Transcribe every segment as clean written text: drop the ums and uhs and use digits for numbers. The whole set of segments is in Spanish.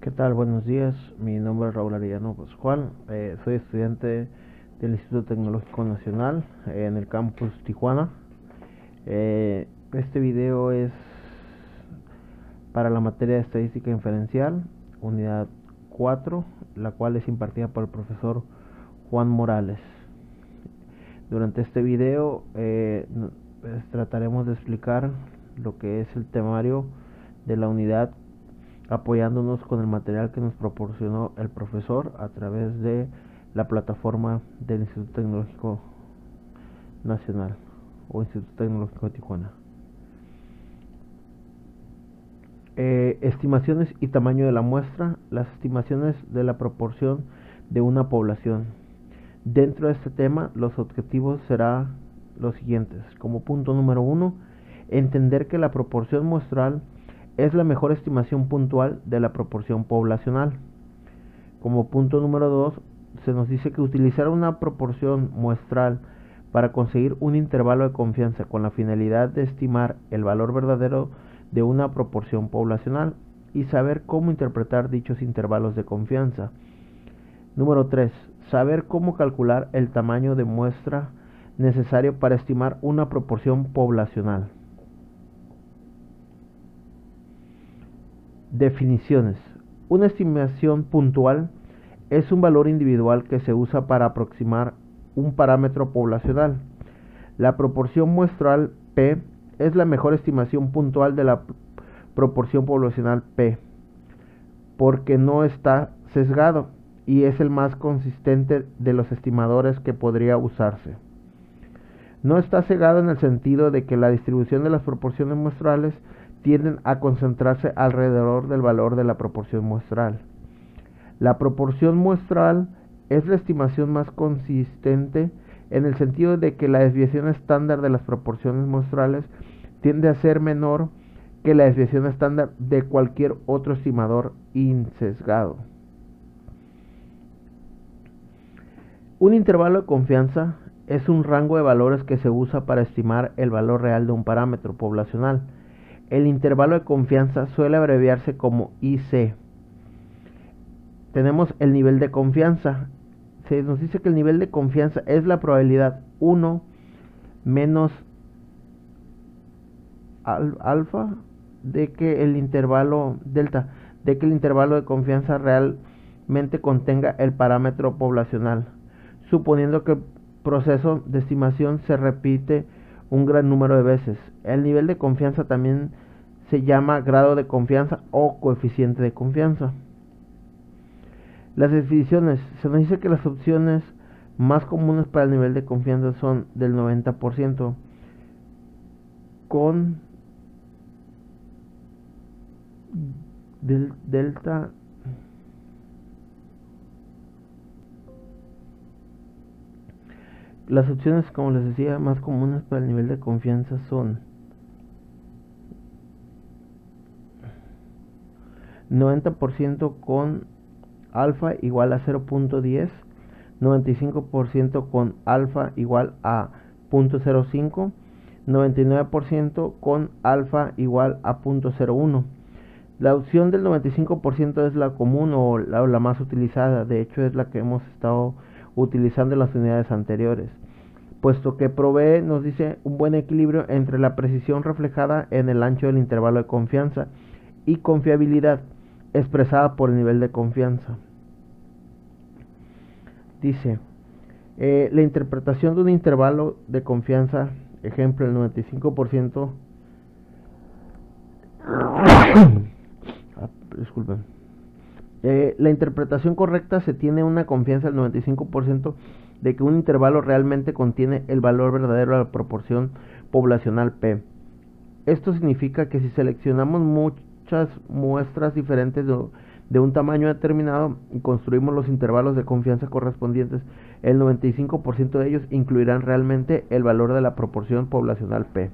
¿Qué tal? Buenos días. Mi nombre es Raúl Arellano Pascual. Soy estudiante del Instituto Tecnológico Nacional en el campus Tijuana. Este video es para la materia de Estadística Inferencial, unidad 4, la cual es impartida por el profesor Juan Morales. Durante este video trataremos de explicar lo que es el temario de la unidad, apoyándonos con el material que nos proporcionó el profesor a través de la plataforma del Instituto Tecnológico Nacional o Instituto Tecnológico de Tijuana. Estimaciones y tamaño de la muestra. Las estimaciones de la proporción de una población. Dentro de este tema, los objetivos serán los siguientes. Como punto número 1, entender que la proporción muestral es la mejor estimación puntual de la proporción poblacional. Como punto número 2, se nos dice que utilizar una proporción muestral para conseguir un intervalo de confianza con la finalidad de estimar el valor verdadero de una proporción poblacional y saber cómo interpretar dichos intervalos de confianza. Número 3. Saber cómo calcular el tamaño de muestra necesario para estimar una proporción poblacional. Definiciones. Una estimación puntual es un valor individual que se usa para aproximar un parámetro poblacional. La proporción muestral P es la mejor estimación puntual de la proporción poblacional P, porque no está sesgado y es el más consistente de los estimadores que podría usarse. No está sesgado en el sentido de que la distribución de las proporciones muestrales tienden a concentrarse alrededor del valor de la proporción muestral. La proporción muestral es la estimación más consistente en el sentido de que la desviación estándar de las proporciones muestrales tiende a ser menor que la desviación estándar de cualquier otro estimador insesgado. Un intervalo de confianza es un rango de valores que se usa para estimar el valor real de un parámetro poblacional. El intervalo de confianza suele abreviarse como IC. Tenemos el nivel de confianza. Se nos dice que el nivel de confianza es la probabilidad 1 menos alfa de que el intervalo delta, de que el intervalo de confianza realmente contenga el parámetro poblacional, suponiendo que el proceso de estimación se repite un gran número de veces. El nivel de confianza también se llama grado de confianza o coeficiente de confianza. Las definiciones. Se nos dice que las opciones más comunes para el nivel de confianza son del 90% con delta Las opciones, como les decía, más comunes para el nivel de confianza son 90% con alfa igual a 0.10, 95% con alfa igual a 0.05, 99% con alfa igual a 0.01. La opción del 95% es la común o la más utilizada, de hecho es la que hemos estado utilizando en las unidades anteriores, puesto que provee, nos dice, un buen equilibrio entre la precisión reflejada en el ancho del intervalo de confianza y confiabilidad expresada por el nivel de confianza. Dice, la interpretación de un intervalo de confianza, ejemplo el 95%, disculpen, la interpretación correcta se tiene una confianza del 95% de que un intervalo realmente contiene el valor verdadero de la proporción poblacional P. Esto significa que si seleccionamos muchas muestras diferentes de un tamaño determinado y construimos los intervalos de confianza correspondientes, el 95% de ellos incluirán realmente el valor de la proporción poblacional P.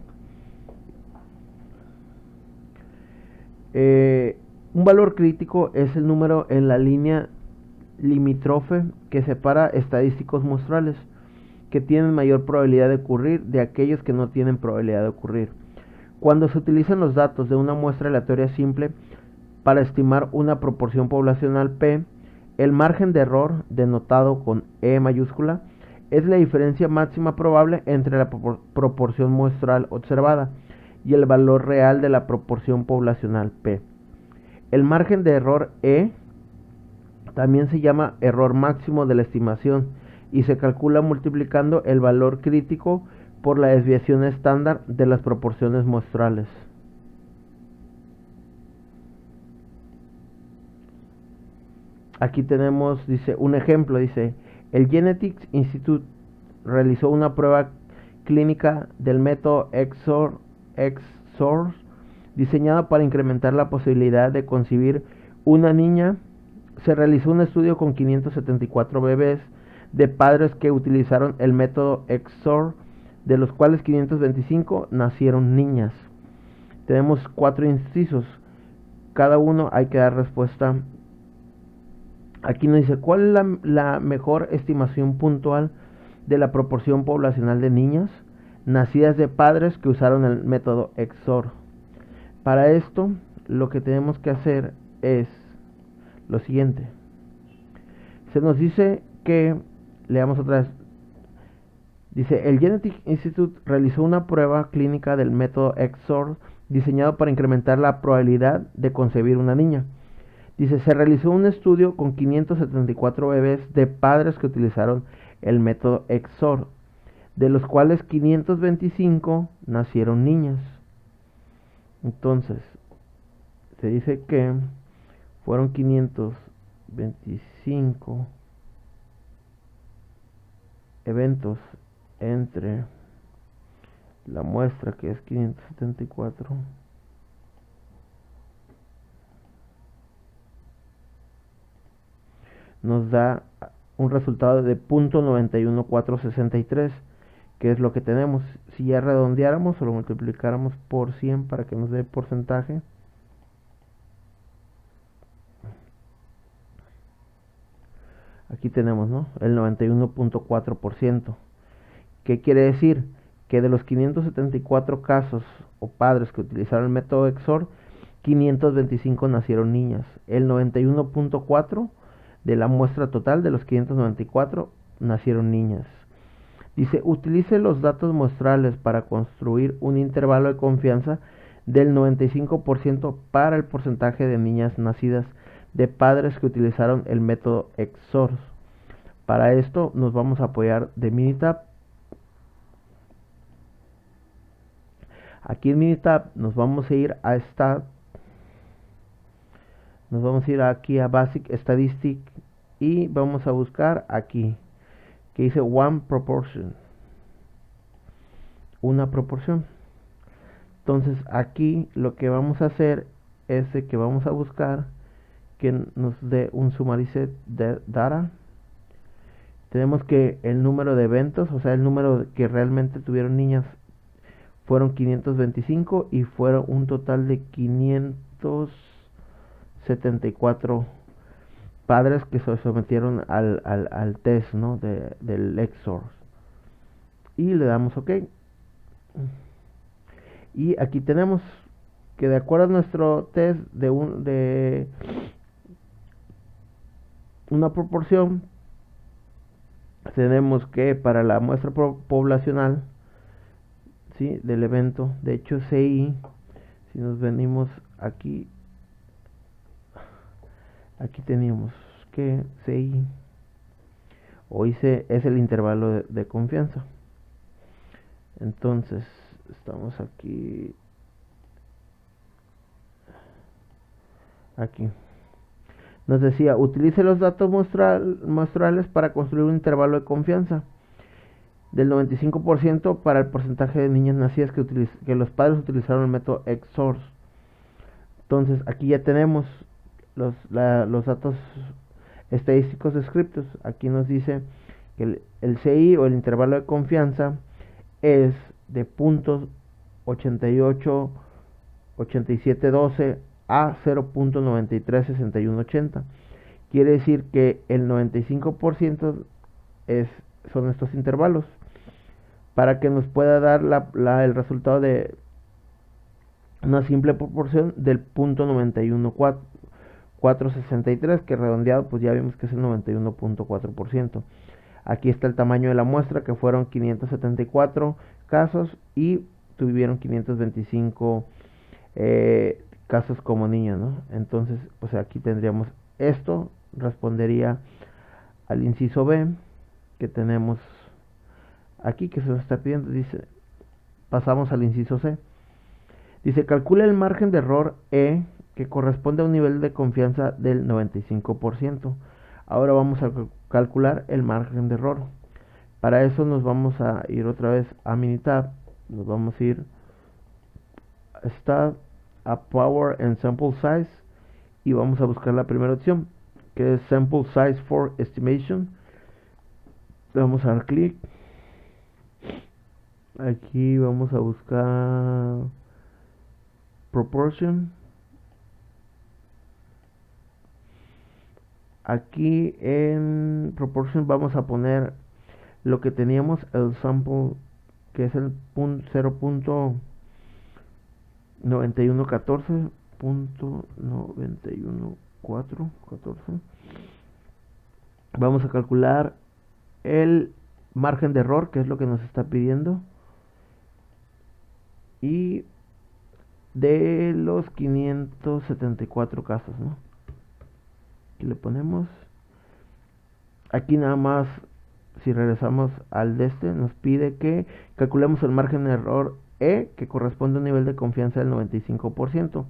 Un valor crítico es el número en la línea limítrofe que separa estadísticos muestrales que tienen mayor probabilidad de ocurrir de aquellos que no tienen probabilidad de ocurrir. Cuando se utilizan los datos de una muestra aleatoria simple, Para estimar una proporción poblacional P, el margen de error, denotado con E mayúscula, es la diferencia máxima probable entre la proporción muestral observada y el valor real de la proporción poblacional P. El margen de error E también se llama error máximo de la estimación y se calcula multiplicando el valor crítico por la desviación estándar de las proporciones muestrales. Aquí tenemos, dice, un ejemplo, dice, el Genetics Institute realizó una prueba clínica del método XOR diseñada para incrementar la posibilidad de concebir una niña. Se realizó un estudio con 574 bebés de padres que utilizaron el método XOR, de los cuales 525 nacieron niñas. Tenemos 4 incisos, cada uno hay que dar respuesta. Aquí nos dice, ¿cuál es la mejor estimación puntual de la proporción poblacional de niñas nacidas de padres que usaron el método XOR? Para esto, lo que tenemos que hacer es lo siguiente. Se nos dice que, leamos otra vez, dice, el Genetics Institute realizó una prueba clínica del método XOR diseñado para incrementar la probabilidad de concebir una niña. Dice, se realizó un estudio con 574 bebés de padres que utilizaron el método XOR, de los cuales 525 nacieron niñas. Entonces, se dice que fueron 525 eventos entre la muestra, que es 574, nos da un resultado de 0.91463, que es lo que tenemos. Si ya redondeáramos o lo multiplicáramos por 100 para que nos dé porcentaje, aquí tenemos, ¿no?, el 91.4%. ¿Qué quiere decir? Que de los 574 casos o padres que utilizaron el método XOR, 525 nacieron niñas. El 91.4% de la muestra total de los 594 nacieron niñas. Dice, utilice los datos muestrales para construir un intervalo de confianza del 95% para el porcentaje de niñas nacidas de padres que utilizaron el método XOR. Para esto nos vamos a apoyar de Minitab. Aquí en Minitab nos vamos a ir a Stat, nos vamos a ir aquí a Basic Statistic y vamos a buscar aquí que dice One Proportion, una proporción. Entonces aquí lo que vamos a hacer es que vamos a buscar que nos dé un summary set de data. Tenemos que el número de eventos, o sea, el número que realmente tuvieron niñas, fueron 525 y fueron un total de 574 padres que se sometieron al test, ¿no?, del XOR. Y le damos OK. Y aquí tenemos que de acuerdo a nuestro test de una proporción, tenemos que para la muestra poblacional, ¿sí?, del evento, de hecho CI, si nos venimos aquí teníamos que CI o IC es el intervalo de confianza. Entonces estamos aquí nos decía, utilice los datos muestrales para construir un intervalo de confianza del 95% para el porcentaje de niñas nacidas que los padres utilizaron el método XOR. Entonces aquí ya tenemos los datos estadísticos descritos. Aquí nos dice que el CI o el intervalo de confianza es de puntos 88.8712 a 0.936180. Quiere decir que el 95% son estos intervalos. Para que nos pueda dar el resultado de una simple proporción del punto 91,463, que redondeado pues ya vimos que es el 91,4%. Aquí está el tamaño de la muestra, que fueron 574 casos y tuvieron 525 casos como niños, ¿no? Entonces, pues aquí tendríamos esto, respondería al inciso B, que tenemos aquí, que se nos está pidiendo. Dice, pasamos al inciso C. Dice, calcula el margen de error E, que corresponde a un nivel de confianza del 95%. Ahora vamos a calcular el margen de error. Para eso nos vamos a ir otra vez a Minitab. Nos vamos a ir a Stat, a Power and Sample Size, y vamos a buscar la primera opción, que es Sample Size for Estimation. Le vamos a dar clic. Aquí vamos a buscar Proportion. Aquí en Proportion vamos a poner lo que teníamos, el sample, que es el 0.9114, 0.91414. Vamos a calcular el margen de error, que es lo que nos está pidiendo, y de los 574 casos, ¿no? Aquí le ponemos, aquí nada más, si regresamos al de este, nos pide que calculemos el margen de error E, que corresponde a un nivel de confianza del 95%.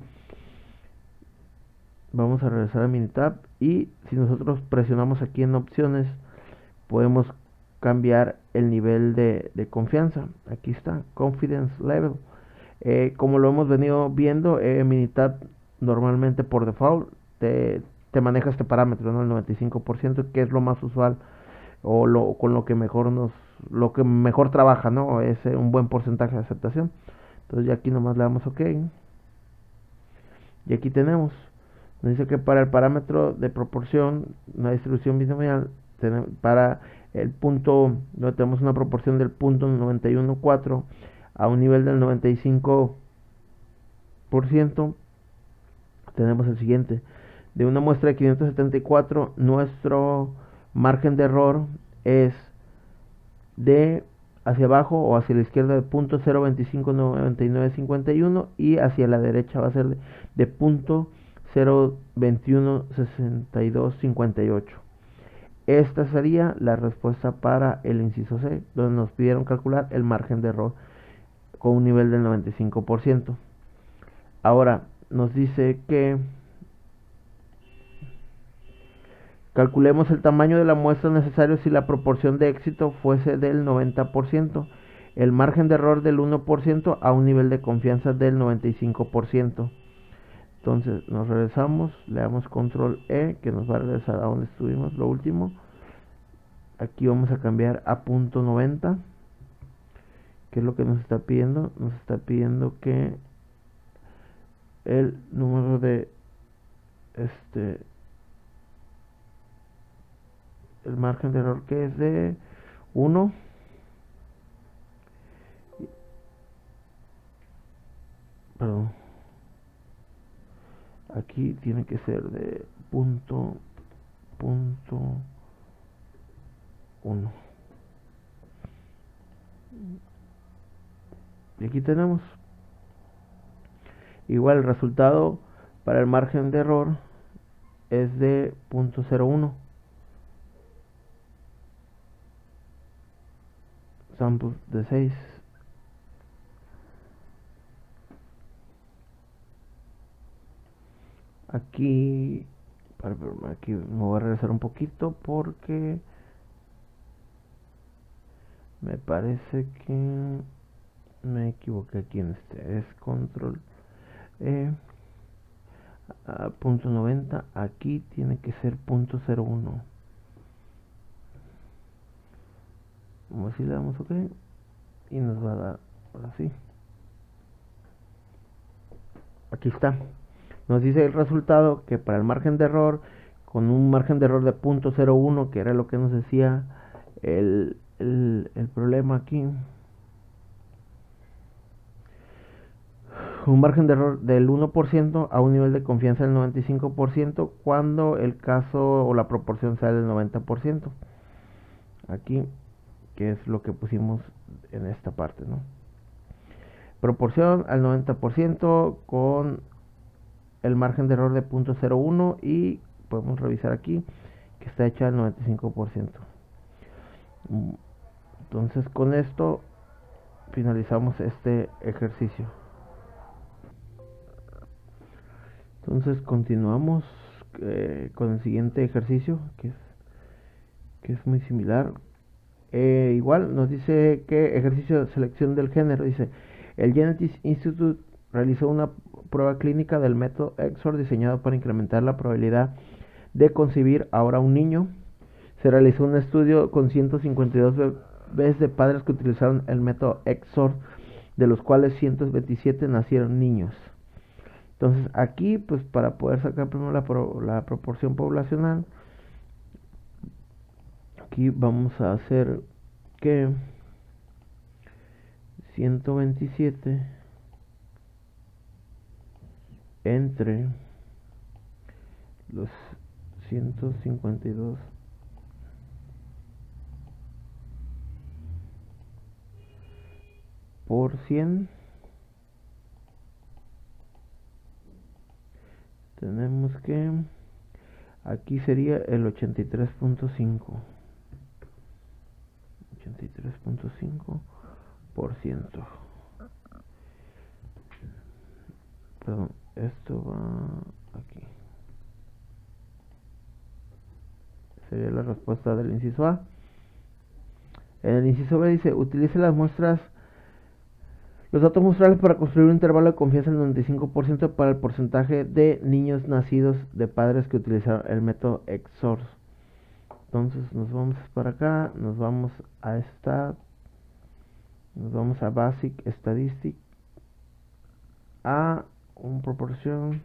Vamos a regresar a Minitab, y si nosotros presionamos aquí en opciones, podemos cambiar el nivel de confianza. Aquí está, Confidence Level. Como lo hemos venido viendo, Minitab normalmente por default te maneja este parámetro, ¿no? El 95%, que es lo más usual, o con lo que mejor trabaja, ¿no? Es un buen porcentaje de aceptación. Entonces ya aquí nomás le damos OK, y aquí tenemos, nos dice que para el parámetro de proporción, una distribución binomial, para el punto, donde tenemos una proporción del punto 91,4 a un nivel del 95%, tenemos el siguiente. De una muestra de 574, nuestro margen de error es de hacia abajo o hacia la izquierda de punto 0.259951, y hacia la derecha va a ser de punto 0.216258. Esta sería la respuesta para el inciso C, donde nos pidieron calcular el margen de error con un nivel del 95%. Ahora nos dice que calculemos el tamaño de la muestra necesario si la proporción de éxito fuese del 90%, el margen de error del 1% a un nivel de confianza del 95%. Entonces nos regresamos, le damos control E, que nos va a regresar a donde estuvimos lo último. Aquí vamos a cambiar a punto 90, que es lo que nos está pidiendo. Nos está pidiendo que el número de el margen de error, que es de 1, perdón, aquí tiene que ser de punto 1. Y aquí tenemos igual el resultado para el margen de error es de 0.01, samples de 6. Aquí me voy a regresar un poquito porque me parece que me equivoqué aquí en este. Es control punto 90. Aquí tiene que ser punto 01. Como si le damos OK, y nos va a dar ahora sí. Aquí está. Nos dice el resultado que para el margen de error, con un margen de error de 0.01, que era lo que nos decía el problema aquí, un margen de error del 1% a un nivel de confianza del 95% cuando el caso o la proporción sea del 90%. Aquí, que es lo que pusimos en esta parte, ¿no? Proporción al 90% con el margen de error de 0.01 y podemos revisar aquí que está hecha al 95%. Entonces con esto finalizamos este ejercicio. Entonces continuamos con el siguiente ejercicio que es muy similar. Igual nos dice que ejercicio de selección del género. Dice, el Genetics Institute realizó una prueba clínica del método EXOR diseñado para incrementar la probabilidad de concebir ahora un niño. Se realizó un estudio con 152 bebés de padres que utilizaron el método EXOR, de los cuales 127 nacieron niños. Entonces aquí, pues para poder sacar primero la proporción poblacional, aquí vamos a hacer que 127 entre los 152 por 100, tenemos que aquí sería el 83.5%. Perdón, esto va aquí. Sería la respuesta del inciso A. En el inciso B dice, utilice los datos muestrales para construir un intervalo de confianza del 95% para el porcentaje de niños nacidos de padres que utilizaron el método EXOR. Entonces nos vamos para acá, nos vamos a nos vamos a Basic Statistic, a un proporción,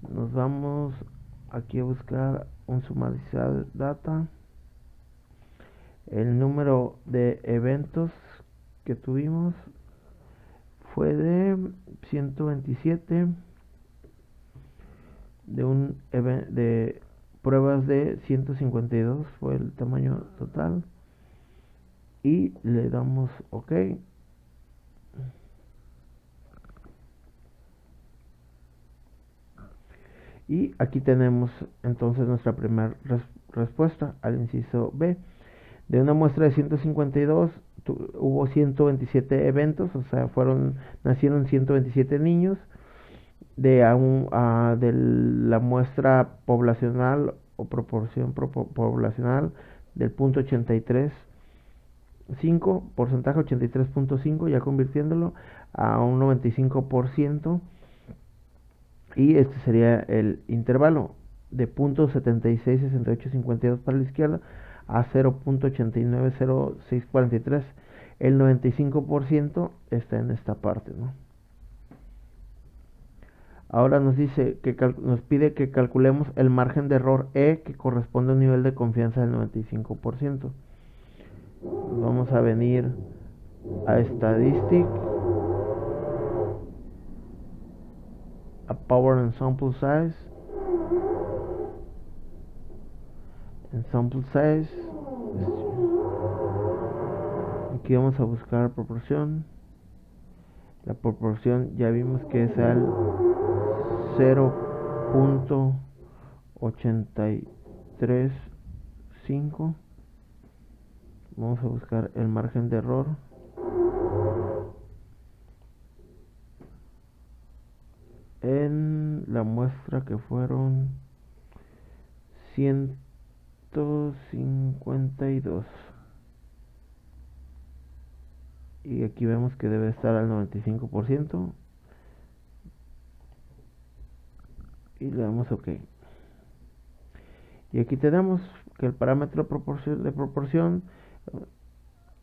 nos vamos aquí a buscar un Summarized Data, el número de eventos que tuvimos fue de 127 de pruebas de 152 fue el tamaño total y le damos OK. Y aquí tenemos entonces nuestra primera respuesta al inciso B. De una muestra de 152 hubo 127 eventos, o sea, nacieron 127 niños. De la muestra poblacional o proporción poblacional del punto 83.5, porcentaje 83.5, ya convirtiéndolo a un 95%. Y este sería el intervalo de .766852 para la izquierda a 0.890643. El 95% está en esta parte, ¿no? Ahora nos dice que nos pide que calculemos el margen de error E, que corresponde a un nivel de confianza del 95%. Vamos a venir a Statistic, a Power and Sample Size. En Sample Size, aquí vamos a buscar proporción. La proporción ya vimos que es al 0.835. Vamos a buscar el margen de error. En la muestra que fueron 152. Y aquí vemos que debe estar al 95%. Y le damos OK. Y aquí tenemos que el parámetro de proporción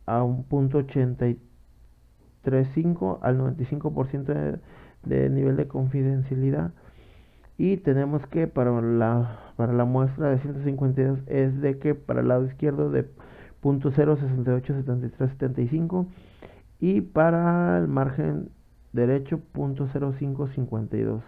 a un .835 al 95% de nivel de confidencialidad. Y tenemos que para la muestra de 152 es de que para el lado izquierdo de .0687375 y para el margen derecho 0.0552.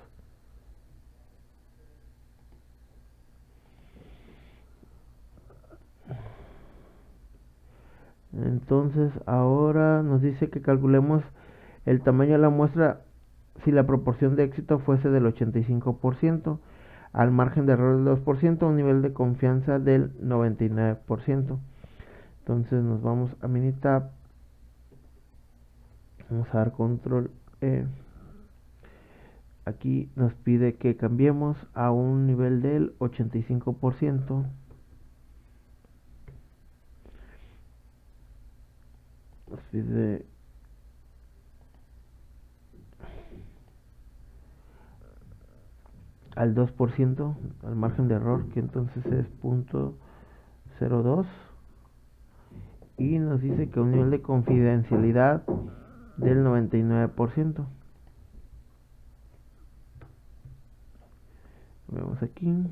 Entonces ahora nos dice que calculemos el tamaño de la muestra si la proporción de éxito fuese del 85%, al margen de error del 2%, a un nivel de confianza del 99%. Entonces nos vamos a Minitab, vamos a dar control E. Aquí nos pide que cambiemos a un nivel del 85%. Nos pide al 2%, al margen de error, que entonces es 0.02, y nos dice que un nivel de confidencialidad del 99%. Vemos aquí.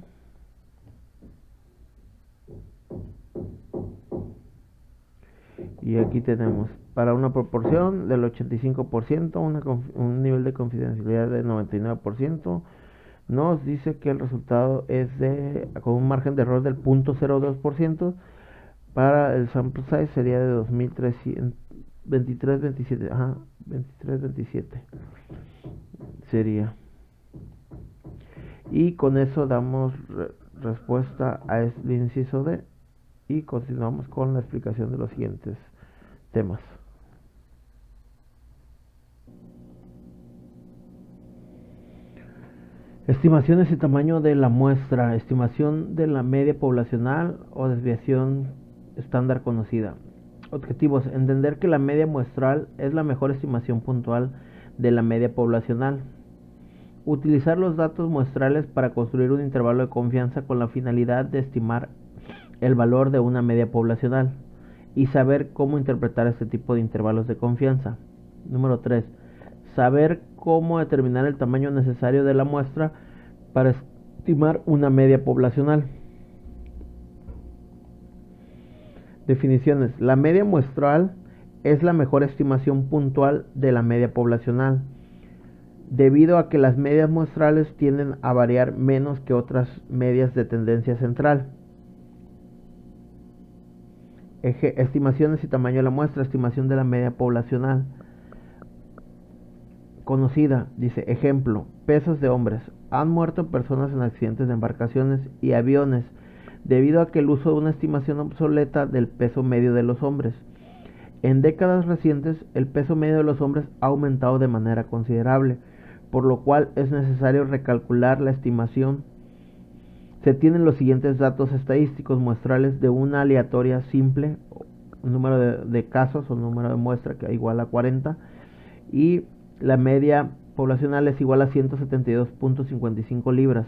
Y aquí tenemos para una proporción del 85%, un nivel de confidencialidad del 99%. Nos dice que el resultado es con un margen de error del 0.02%. Para el sample size sería de 2327. Ajá, 2327 sería. Y con eso damos respuesta a este inciso D. Y continuamos con la explicación de los siguientes temas. Estimaciones y tamaño de la muestra. Estimación de la media poblacional o desviación estándar conocida. Objetivos: entender que la media muestral es la mejor estimación puntual de la media poblacional. Utilizar los datos muestrales para construir un intervalo de confianza con la finalidad de estimar el valor de una media poblacional y saber cómo interpretar este tipo de intervalos de confianza. Número 3. Saber cómo determinar el tamaño necesario de la muestra para estimar una media poblacional. Definiciones. La media muestral es la mejor estimación puntual de la media poblacional, debido a que las medias muestrales tienden a variar menos que otras medias de tendencia central. Estimaciones y tamaño de la muestra. Estimación de la media poblacional conocida. Dice, ejemplo, pesos de hombres. Han muerto personas en accidentes de embarcaciones y aviones debido a que el uso de una estimación obsoleta del peso medio de los hombres. En décadas recientes, el peso medio de los hombres ha aumentado de manera considerable, por lo cual es necesario recalcular la estimación. Se tienen los siguientes datos estadísticos muestrales de una aleatoria simple, número de casos o número de muestra que es igual a 40, y la media poblacional es igual a 172.55 libras.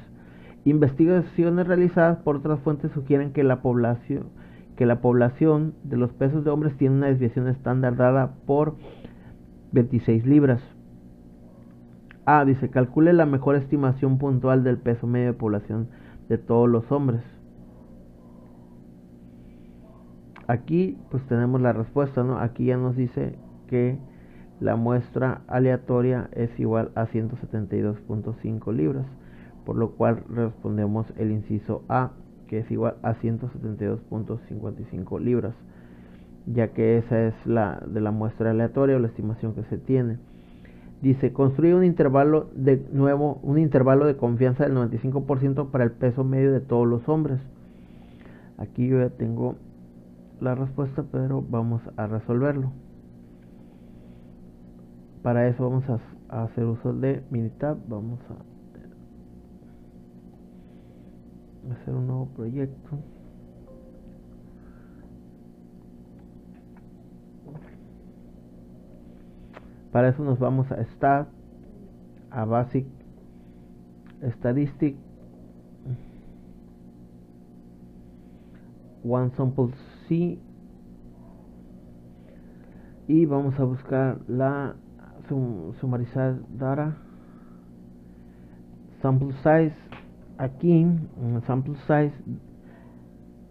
Investigaciones realizadas por otras fuentes sugieren que la población de los pesos de hombres tiene una desviación estándar dada por 26 libras. Dice, calcule la mejor estimación puntual del peso medio de población de todos los hombres. Aquí pues tenemos la respuesta, ¿no? Aquí ya nos dice que la muestra aleatoria es igual a 172.5 libras, por lo cual respondemos el inciso A, que es igual a 172.55 libras, ya que esa es la de la muestra aleatoria o la estimación que se tiene. Dice, construye un intervalo de confianza del 95% para el peso medio de todos los hombres. Aquí yo ya tengo la respuesta, pero vamos a resolverlo. Para eso vamos a hacer uso de Minitab. Vamos a hacer un nuevo proyecto. Para eso nos vamos a Stat, a Basic Statistic, One Sample C, y vamos a buscar la sumarizar data, sample size. Aquí en sample size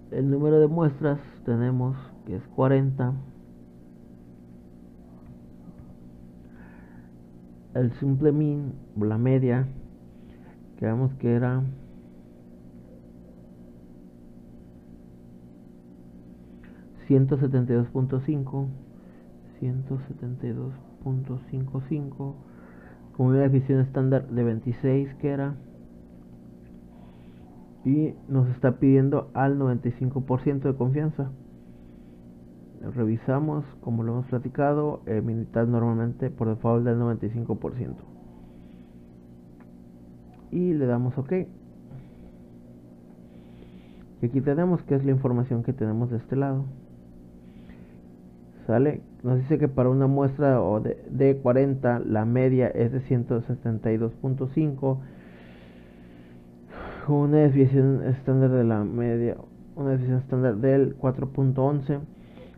el número de muestras tenemos que es 40. el simple mean, la media, que vemos que era 172.5, 172.55, con una desviación estándar de 26 que era, y nos está pidiendo al 95% de confianza. Revisamos, como lo hemos platicado, Minitab normalmente por default del 95%, y le damos OK. Y aquí tenemos que es la información que tenemos de este lado. ¿Sale? Nos dice que para una muestra de 40 la media es de 172.5, con una desviación estándar de la media, una desviación estándar del 4.11,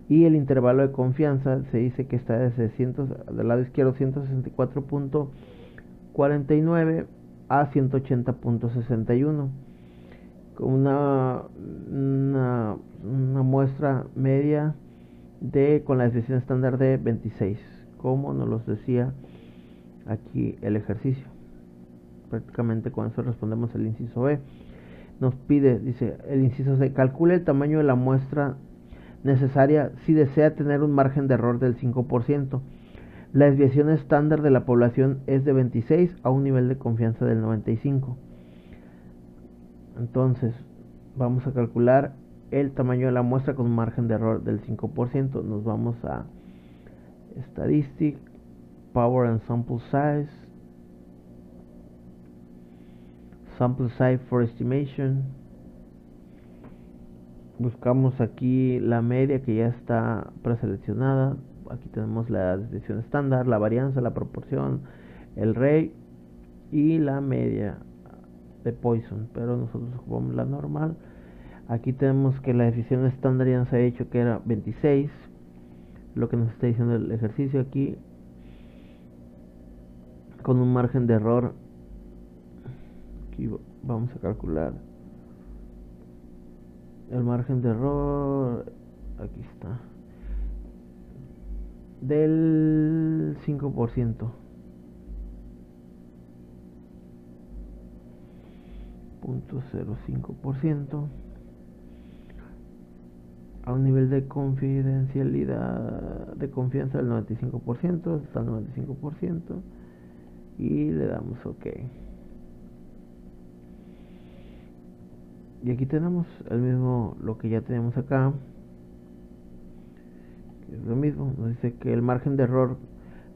y el intervalo de confianza se dice que está desde del lado izquierdo 164.49 a 180.61, con una muestra media con la desviación estándar de 26, como nos los decía aquí el ejercicio. Prácticamente con eso respondemos el inciso B. Nos pide, dice el inciso C, calcule el tamaño de la muestra necesaria si desea tener un margen de error del 5%. La desviación estándar de la población es de 26 a un nivel de confianza del 95. Entonces, vamos a calcular el tamaño de la muestra con un margen de error del 5%. Nos vamos a Statistic, Power and Sample Size, Sample Size for Estimation. Buscamos aquí la media que ya está preseleccionada. Aquí tenemos la desviación estándar, la varianza, la proporción, el rate y la media de Poisson, pero nosotros ocupamos la normal. Aquí tenemos que la desviación estándar ya nos ha dicho que era 26, lo que nos está diciendo el ejercicio aquí, con un margen de error. Aquí vamos a calcular el margen de error, aquí está, del 5%. 0.05% a un nivel de confidencialidad de confianza del 95%, está al 95%, y le damos OK. Y aquí tenemos el mismo, lo que ya tenemos acá, que es lo mismo. Nos dice que el margen de error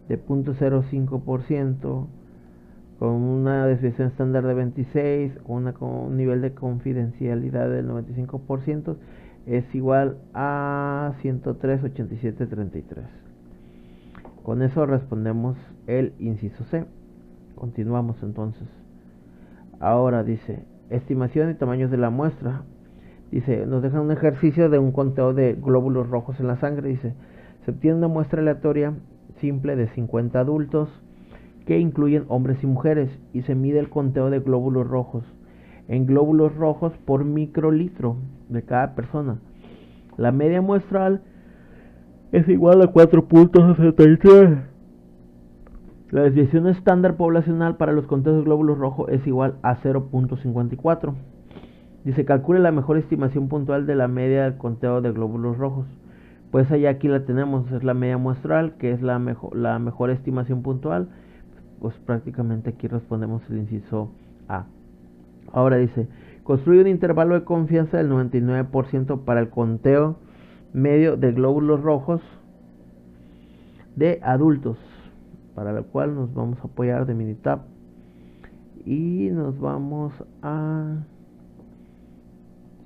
de 0.05%, con una desviación estándar de 26, con un nivel de confidencialidad del 95%, es igual a 103.8733. Con eso respondemos el inciso C. Continuamos entonces. Ahora dice, estimación y tamaños de la muestra. Dice, nos deja un ejercicio de un conteo de glóbulos rojos en la sangre. Dice, se obtiene una muestra aleatoria simple de 50 adultos que incluyen hombres y mujeres, y se mide el conteo de glóbulos rojos en glóbulos rojos por microlitro de cada persona. La media muestral es igual a 4.63. La desviación estándar poblacional para los conteos de glóbulos rojos es igual a 0.54. Dice, calcule la mejor estimación puntual de la media del conteo de glóbulos rojos. Pues allá aquí la tenemos, es la media muestral, que es la mejor estimación puntual. Pues prácticamente aquí respondemos el inciso A. Ahora dice, construye un intervalo de confianza del 99% para el conteo medio de glóbulos rojos de adultos, para lo cual nos vamos a apoyar de Minitab, y nos vamos a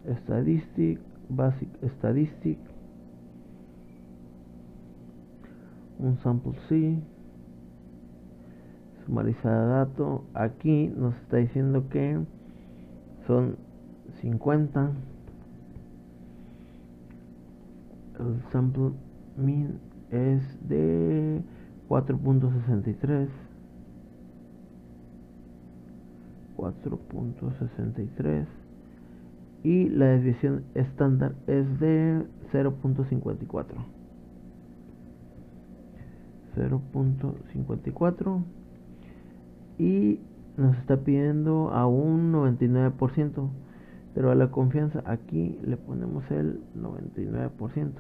Statistic, Basic Statistic, un Sample C, sumarizar dato. Aquí nos está diciendo que son 50. El sample mean es de 4.63. 4.63 y la desviación estándar es de 0.54. y nos está pidiendo a un 99%, pero a la confianza aquí le ponemos el 99%.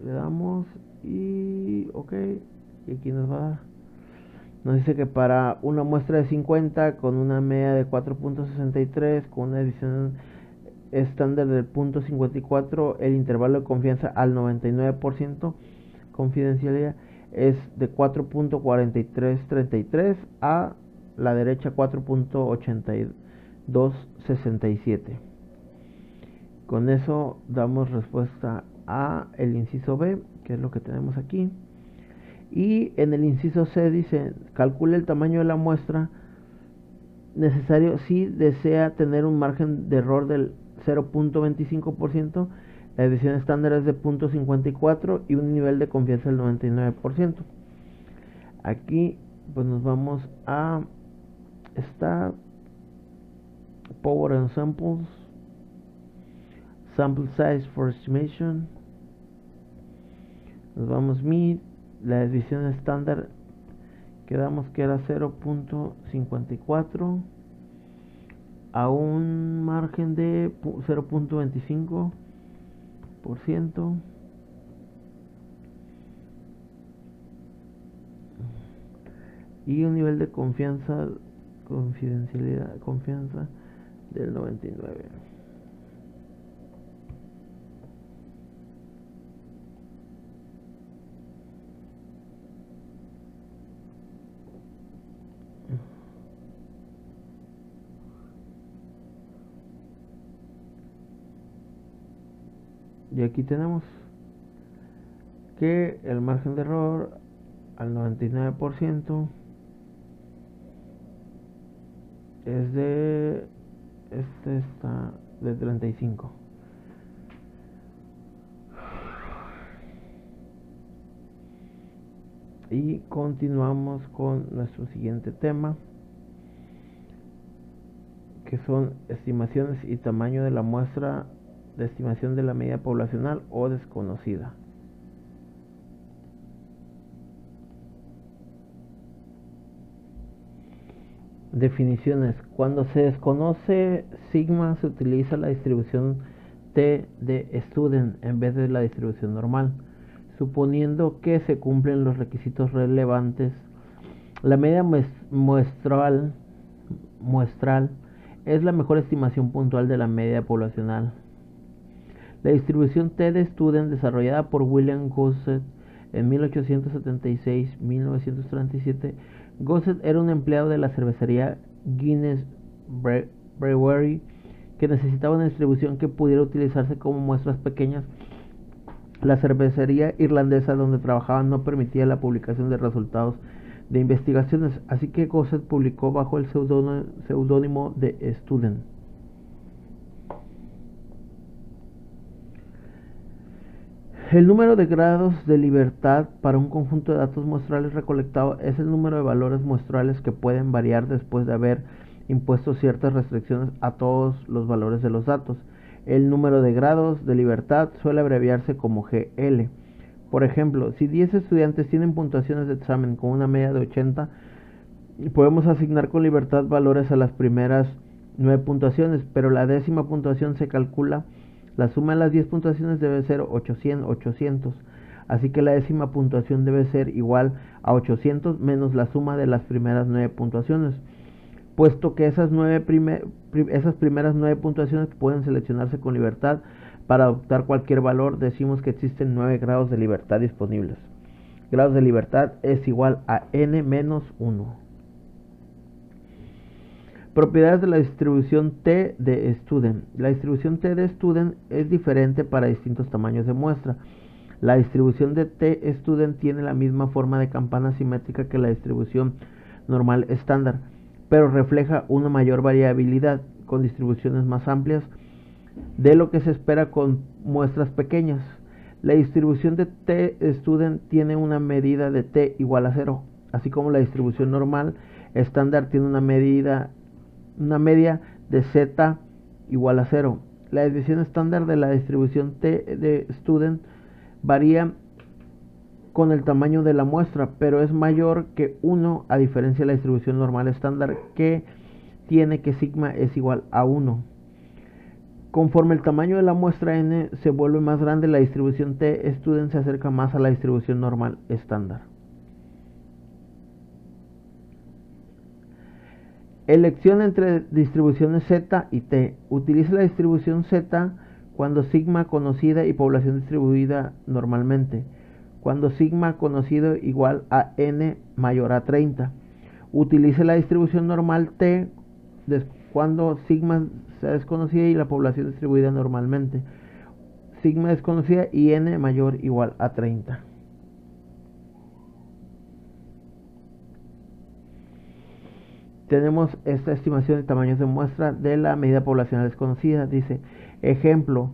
Le damos y ok, y aquí nos dice que para una muestra de 50 con una media de 4.63 con una edición estándar del punto 54, el intervalo de confianza al 99% confidencialidad es de 4.4333 a la derecha 4.8267. Con eso damos respuesta a el inciso B, que es lo que tenemos aquí. Y en el inciso C dice, calcule el tamaño de la muestra necesario si desea tener un margen de error del 0.25%, la edición estándar es de 0.54 y un nivel de confianza del 99%. Aquí pues nos vamos a esta Power and Samples, Sample Size for Estimation, nos vamos mid, la edición estándar quedamos que era 0.54 a un margen de 0.25% y un nivel de confianza, confidencialidad, confianza del 99. Y aquí tenemos que el margen de error al 99% es de, este está de 35. Y continuamos con nuestro siguiente tema, que son estimaciones y tamaño de la muestra de estimación de la medida poblacional o desconocida. Definiciones. Cuando se desconoce sigma se utiliza la distribución T de student en vez de la distribución normal. Suponiendo que se cumplen los requisitos relevantes, la media muestral es la mejor estimación puntual de la media poblacional. La distribución T de student desarrollada por William Gossett en 1876-1937. Gossett era un empleado de la cervecería Guinness Brewery que necesitaba una distribución que pudiera utilizarse como muestras pequeñas. La cervecería irlandesa donde trabajaba no permitía la publicación de resultados de investigaciones, así que Gossett publicó bajo el seudónimo de Student. El número de grados de libertad para un conjunto de datos muestrales recolectados es el número de valores muestrales que pueden variar después de haber impuesto ciertas restricciones a todos los valores de los datos. El número de grados de libertad suele abreviarse como GL. Por ejemplo, si 10 estudiantes tienen puntuaciones de examen con una media de 80, podemos asignar con libertad valores a las primeras 9 puntuaciones, pero la décima puntuación se calcula. La suma de las 10 puntuaciones debe ser 800, así que la décima puntuación debe ser igual a 800 menos la suma de las primeras 9 puntuaciones, puesto que esas primeras 9 puntuaciones pueden seleccionarse con libertad. Para adoptar cualquier valor decimos que existen 9 grados de libertad disponibles. Grados de libertad es igual a n menos 1. Propiedades de la distribución T de Student. La distribución T de Student es diferente para distintos tamaños de muestra. La distribución de T Student tiene la misma forma de campana simétrica que la distribución normal estándar, pero refleja una mayor variabilidad con distribuciones más amplias de lo que se espera con muestras pequeñas. La distribución de T Student tiene una medida de T igual a 0, así como la distribución normal estándar tiene una media de Z igual a 0. La desviación estándar de la distribución T de Student varía con el tamaño de la muestra, pero es mayor que 1 a diferencia de la distribución normal estándar que tiene que sigma es igual a 1. Conforme el tamaño de la muestra n se vuelve más grande, la distribución t-student se acerca más a la distribución normal estándar. Elección entre distribuciones z y t. Utiliza la distribución z cuando sigma conocida y población distribuida normalmente. Cuando sigma conocido igual a n mayor a 30. Utilice la distribución normal t cuando sigma sea desconocida y la población distribuida normalmente. Sigma desconocida y n mayor o igual a 30. Tenemos esta estimación de tamaños de muestra de la medida poblacional desconocida. Dice, ejemplo,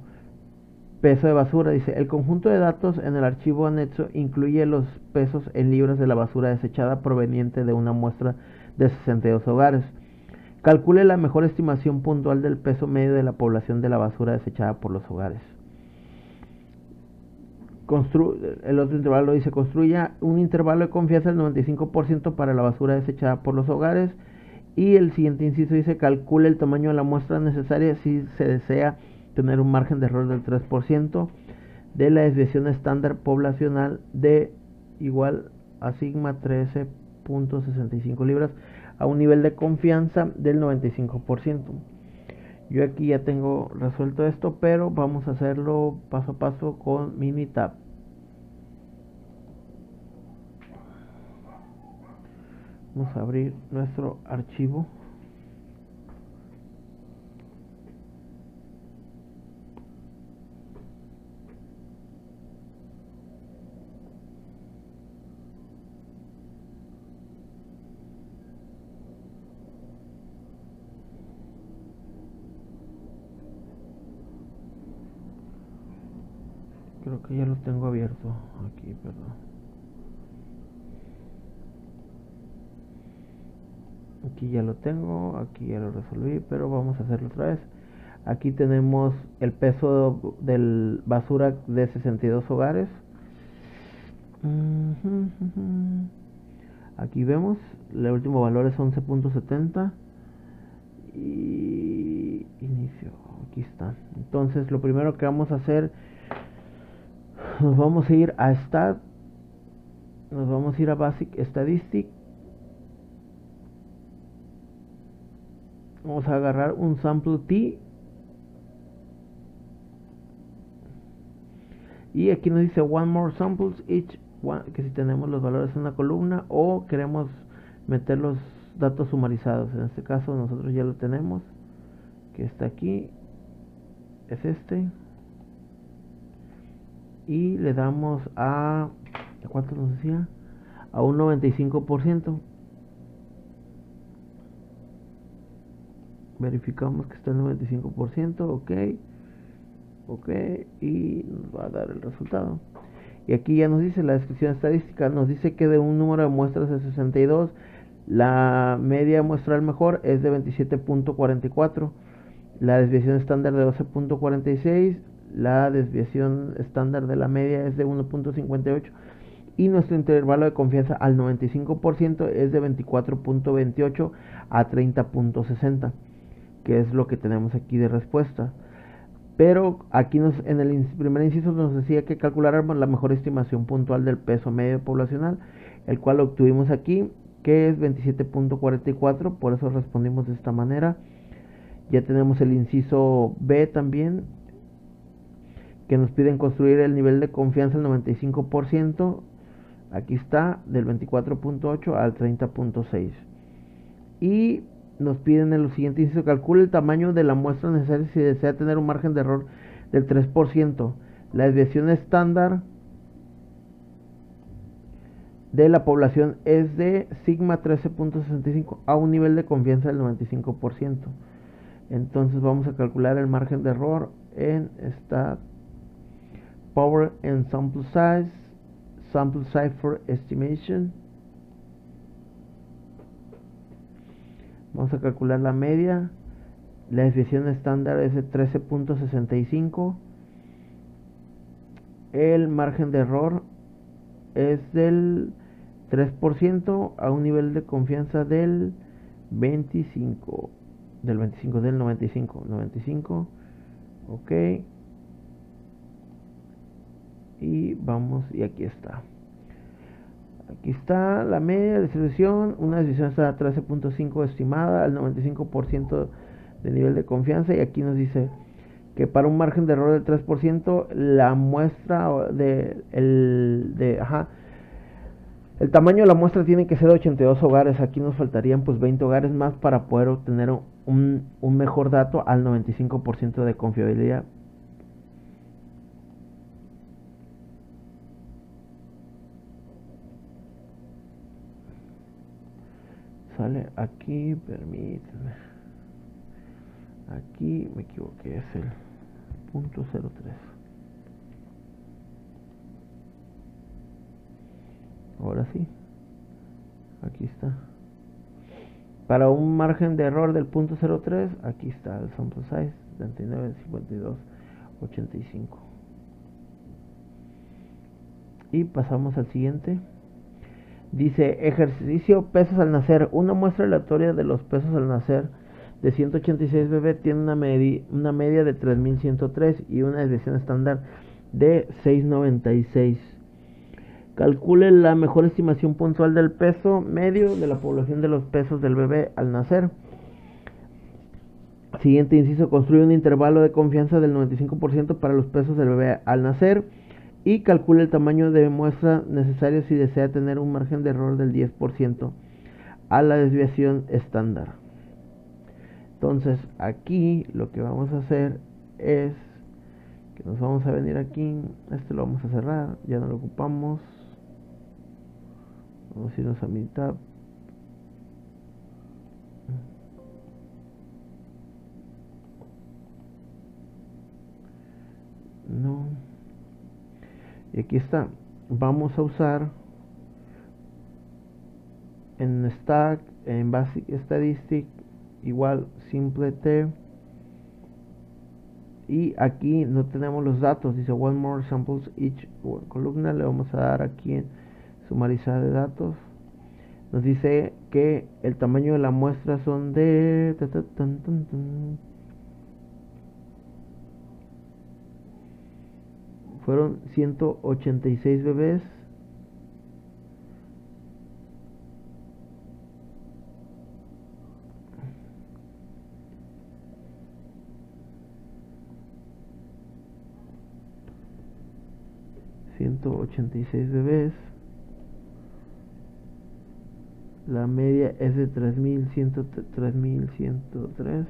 peso de basura. Dice, el conjunto de datos en el archivo anexo incluye los pesos en libras de la basura desechada proveniente de una muestra de 62 hogares. Calcule la mejor estimación puntual del peso medio de la población de la basura desechada por los hogares. El otro intervalo dice, construya un intervalo de confianza del 95% para la basura desechada por los hogares. Y el siguiente inciso dice, calcule el tamaño de la muestra necesaria si se desea tener un margen de error del 3% de la desviación estándar poblacional de igual a sigma 13.65 libras a un nivel de confianza del 95%. Yo aquí ya tengo resuelto esto, pero vamos a hacerlo paso a paso con Minitab. Vamos a abrir nuestro archivo. Creo que ya lo tengo abierto aquí, perdón. Aquí ya lo tengo, aquí ya lo resolví, pero vamos a hacerlo otra vez. Aquí tenemos el peso del basura de 62 hogares. Aquí vemos, el último valor es 11.70 y inicio, aquí está. Entonces lo primero que vamos a hacer, nos vamos a ir a Stat, nos vamos a ir a Basic Statistic. Vamos a agarrar un sample t y aquí nos dice one more samples each one, que si tenemos los valores en una columna o queremos meter los datos sumarizados. En este caso nosotros ya lo tenemos, que está aquí, es este, y le damos a ¿cuánto nos decía? A un 95%. Verificamos que está el 95%, ok, y nos va a dar el resultado. Y aquí ya nos dice la descripción estadística, nos dice que de un número de muestras de 62, la media muestral mejor es de 27.44, la desviación estándar de 12.46, la desviación estándar de la media es de 1.58 y nuestro intervalo de confianza al 95% es de 24.28 a 30.60, que es lo que tenemos aquí de respuesta. Pero aquí en el primer inciso nos decía que calculáramos la mejor estimación puntual del peso medio poblacional, el cual lo obtuvimos aquí, que es 27.44, por eso respondimos de esta manera. Ya tenemos el inciso B también, que nos piden construir el nivel de confianza al 95%, aquí está, del 24.8 al 30.6. Y nos piden en el siguiente inciso, calcule el tamaño de la muestra necesaria si desea tener un margen de error del 3%. La desviación estándar de la población es de sigma 13.65 a un nivel de confianza del 95%. Entonces vamos a calcular el margen de error en esta Power and Sample Size for Estimation. Vamos a calcular la media. La desviación estándar es de 13.65. El margen de error es del 3% a un nivel de confianza del 25, del 95, ok, y vamos, y aquí está la media de distribución. Una distribución está a 13.5 estimada al 95% de nivel de confianza, y aquí nos dice que para un margen de error del 3%, la muestra el tamaño de la muestra tiene que ser de 82 hogares. Aquí nos faltarían pues 20 hogares más para poder obtener un mejor dato al 95% de confiabilidad. Sale aquí, permítanme. Aquí me equivoqué, es el .03. Ahora sí, aquí está. Para un margen de error del .03, aquí está el sample size, 79, 52, 85. Y pasamos al siguiente. Dice, ejercicio pesos al nacer. Una muestra aleatoria de los pesos al nacer de 186 bebés tiene una media de 3103 y una desviación estándar de 696. Calcule la mejor estimación puntual del peso medio de la población de los pesos del bebé al nacer. Siguiente inciso, construye un intervalo de confianza del 95% para los pesos del bebé al nacer y calcule el tamaño de muestra necesario si desea tener un margen de error del 10% a la desviación estándar. Entonces aquí lo que vamos a hacer es que nos vamos a venir aquí, este lo vamos a cerrar, ya no lo ocupamos, vamos a irnos a mitad. No, y aquí está, vamos a usar en stack, en basic statistic, igual simple t, y aquí no tenemos los datos, dice one more samples each columna, le vamos a dar aquí en sumarizar de datos. Nos dice que el tamaño de la muestra son de fueron 186 bebés. La media es de 3103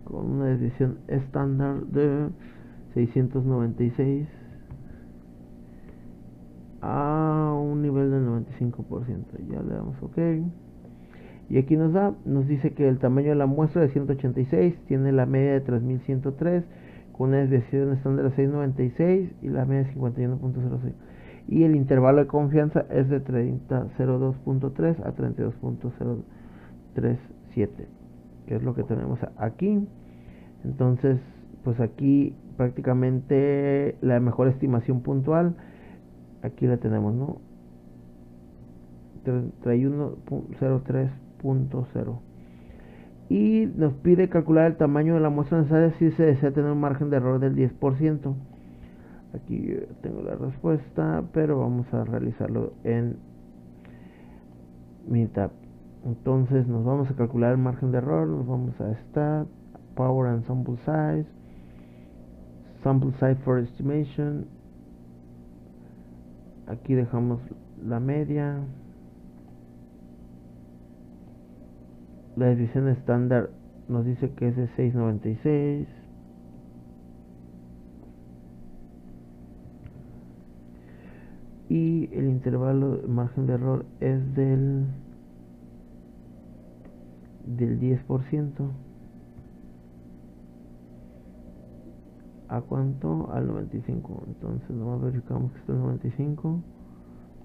con una desviación estándar de 696 a un nivel del 95%. Ya le damos OK. Y aquí nos dice que el tamaño de la muestra de 186 tiene la media de 3103 con una desviación estándar de 696 y la media de 51.06. Y el intervalo de confianza es de 30.02.3 a 32.037, que es lo que tenemos aquí. Entonces, pues aquí prácticamente la mejor estimación puntual, aquí la tenemos, ¿no? 31.03.0. Y nos pide calcular el tamaño de la muestra necesaria si se desea tener un margen de error del 10%. Aquí tengo la respuesta, pero vamos a realizarlo en Meetup. Entonces nos vamos a calcular el margen de error, nos vamos a Stat, Power and Sample Size for Estimation. Aquí dejamos la media. La desviación estándar nos dice que es de 696. Y el intervalo de margen de error es del 10%. ¿A cuánto? Al 95. Entonces nomás verificamos que está en 95.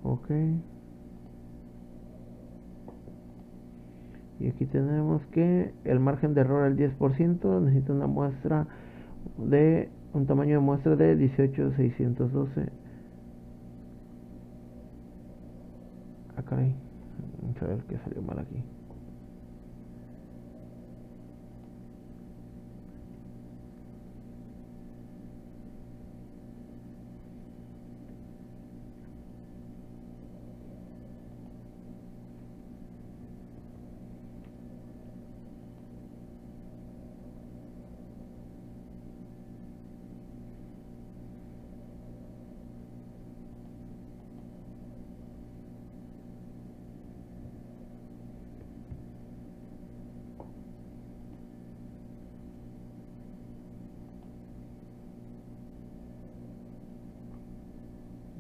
OK. Y aquí tenemos que el margen de error al 10% necesita una muestra de un tamaño de muestra de 18,612 caray. Vamos a ver qué salió mal aquí.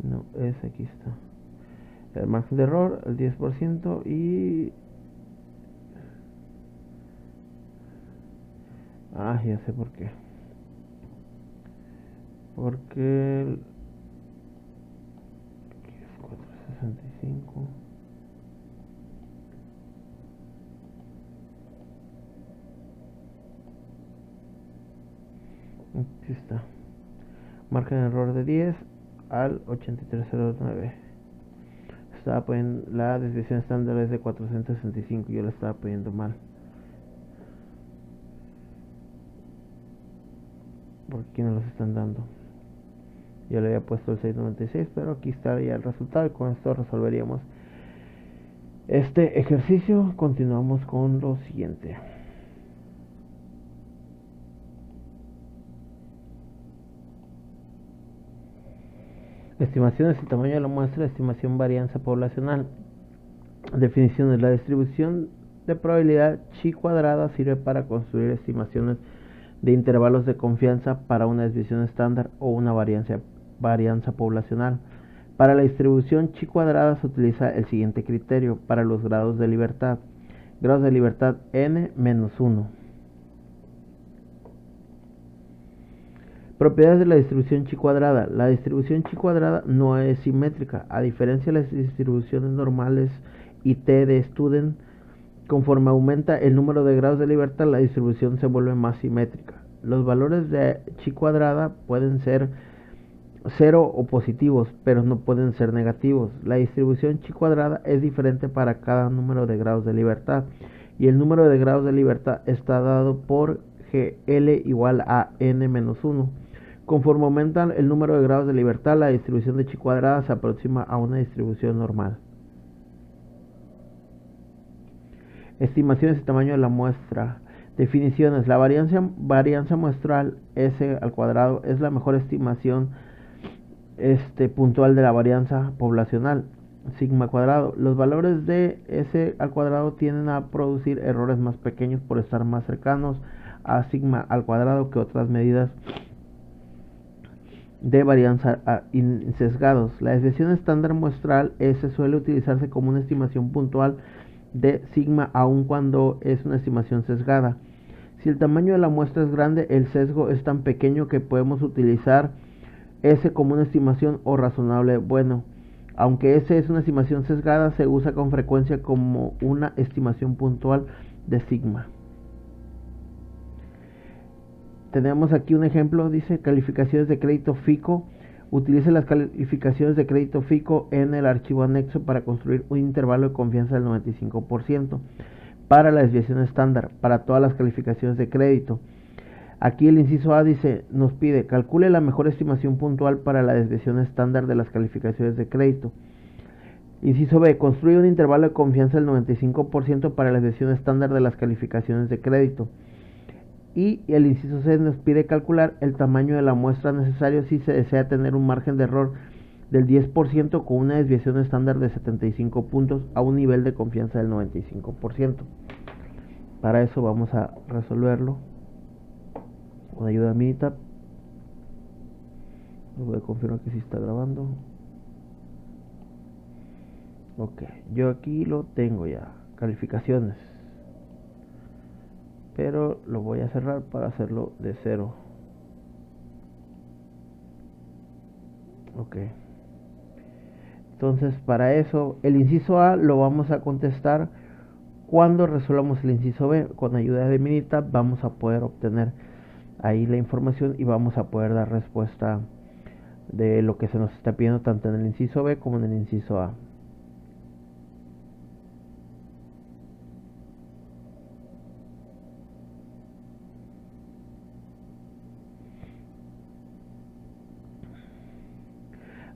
No, aquí está. El margen de error, el 10% y... ya sé por qué. Porque... Aquí es 465. Aquí está. Margen de error de 10 al 8309. Estaba poniendo, la desviación estándar es de 465. Yo la estaba poniendo mal. Porque aquí no los están dando. Yo le había puesto el 696, pero aquí está ya el resultado y con esto resolveríamos este ejercicio. Continuamos con lo siguiente. Estimaciones del tamaño de la muestra, estimación varianza poblacional. Definiciones. La distribución de probabilidad chi cuadrada sirve para construir estimaciones de intervalos de confianza para una desviación estándar o una varianza poblacional. Para la distribución chi cuadrada se utiliza el siguiente criterio para los grados de libertad. Grados de libertad n-1. Propiedades de la distribución chi cuadrada. La distribución chi cuadrada no es simétrica, a diferencia de las distribuciones normales y t de Student. Conforme aumenta el número de grados de libertad, la distribución se vuelve más simétrica. Los valores de chi cuadrada pueden ser 0 o positivos, pero no pueden ser negativos. La distribución chi cuadrada es diferente para cada número de grados de libertad, y el número de grados de libertad está dado por GL igual a n-1. Conforme aumenta el número de grados de libertad, la distribución de chi cuadrada se aproxima a una distribución normal. Estimaciones de tamaño de la muestra. Definiciones. La varianza muestral S al cuadrado es la mejor estimación puntual de la varianza poblacional. Sigma cuadrado. Los valores de S al cuadrado tienden a producir errores más pequeños por estar más cercanos a sigma al cuadrado que otras medidas de varianza sesgados. La desviación estándar muestral S suele utilizarse como una estimación puntual de sigma aun cuando es una estimación sesgada. Si el tamaño de la muestra es grande, el sesgo es tan pequeño que podemos utilizar S como una estimación o razonable bueno. Aunque S es una estimación sesgada, se usa con frecuencia como una estimación puntual de sigma. Tenemos aquí un ejemplo, dice calificaciones de crédito FICO. Utilice las calificaciones de crédito FICO en el archivo anexo para construir un intervalo de confianza del 95% para la desviación estándar para todas las calificaciones de crédito. Aquí el inciso A dice, nos pide, calcule la mejor estimación puntual para la desviación estándar de las calificaciones de crédito. Inciso B, construye un intervalo de confianza del 95% para la desviación estándar de las calificaciones de crédito. Y el inciso C nos pide calcular el tamaño de la muestra necesario si se desea tener un margen de error del 10% con una desviación estándar de 75 puntos a un nivel de confianza del 95%. Para eso vamos a resolverlo con ayuda de Minitab. Voy a confirmar que sí está grabando. Ok, yo aquí lo tengo ya, calificaciones, pero lo voy a cerrar para hacerlo de cero. Ok, entonces para eso el inciso A lo vamos a contestar cuando resolvamos el inciso B. Con ayuda de Minitab vamos a poder obtener ahí la información y vamos a poder dar respuesta de lo que se nos está pidiendo tanto en el inciso B como en el inciso A.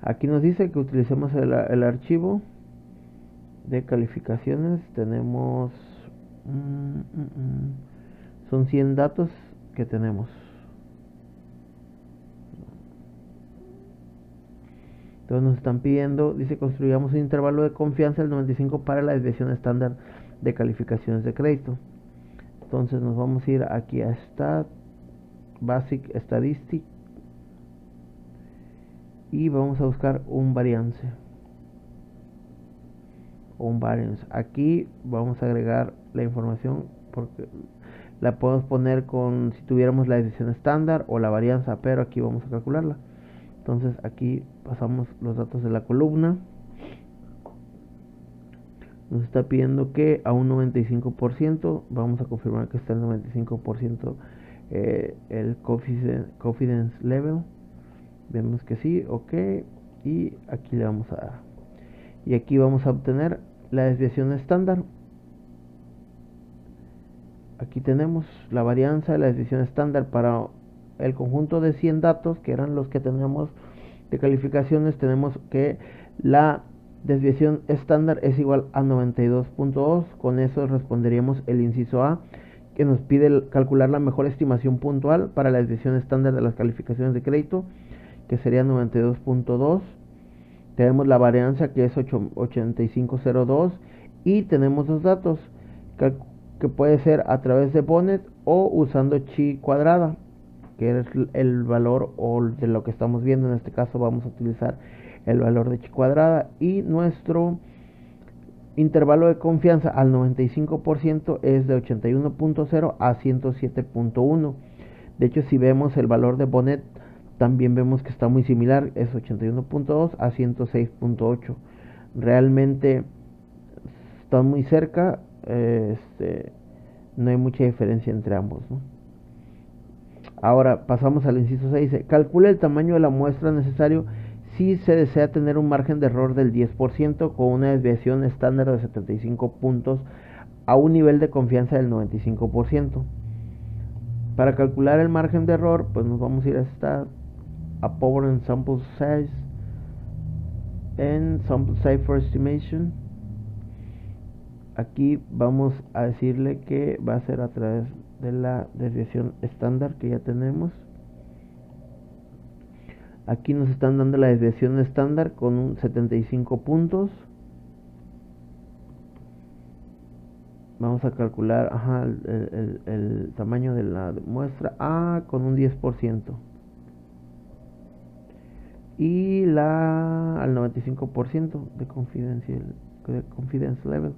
Aquí nos dice que utilicemos el archivo de calificaciones. Tenemos son 100 datos que tenemos. Entonces nos están pidiendo, dice, construyamos un intervalo de confianza del 95 para la desviación estándar de calificaciones de crédito. Entonces nos vamos a ir aquí a Stat, Basic Statistic, y vamos a buscar un variance o un variance. Aquí vamos a agregar la información porque la podemos poner con si tuviéramos la desviación estándar o la varianza, pero aquí vamos a calcularla. Entonces aquí pasamos los datos de la columna. Nos está pidiendo que a un 95%, vamos a confirmar que está el 95% el confidence level. Vemos que sí, ok, y aquí le vamos a dar. Y aquí vamos a obtener la desviación estándar. Aquí tenemos la varianza de la desviación estándar para el conjunto de 100 datos, que eran los que teníamos de calificaciones. Tenemos que la desviación estándar es igual a 92.2. Con eso responderíamos el inciso A, que nos pide calcular la mejor estimación puntual para la desviación estándar de las calificaciones de crédito, que sería 92.2. Tenemos la varianza, que es 8502, y tenemos los datos que puede ser a través de Bonnet o usando chi cuadrada, que es el valor o de lo que estamos viendo. En este caso vamos a utilizar el valor de chi cuadrada, y nuestro intervalo de confianza al 95% es de 81.0 a 107.1. De hecho, si vemos el valor de Bonnet, también vemos que está muy similar, es 81.2 a 106.8. Realmente están muy cerca, no hay mucha diferencia entre ambos, ¿no? Ahora pasamos al inciso 6. Dice, calcule el tamaño de la muestra necesario si se desea tener un margen de error del 10% con una desviación estándar de 75 puntos a un nivel de confianza del 95%. Para calcular el margen de error, pues nos vamos a ir a Power and Sample Size en Sample Size for Estimation. Aquí vamos a decirle que va a ser a través de la desviación estándar que ya tenemos. Aquí nos están dando la desviación estándar con un 75 puntos. Vamos a calcular el tamaño de la muestra con un 10%. Y al 95% de confidence level.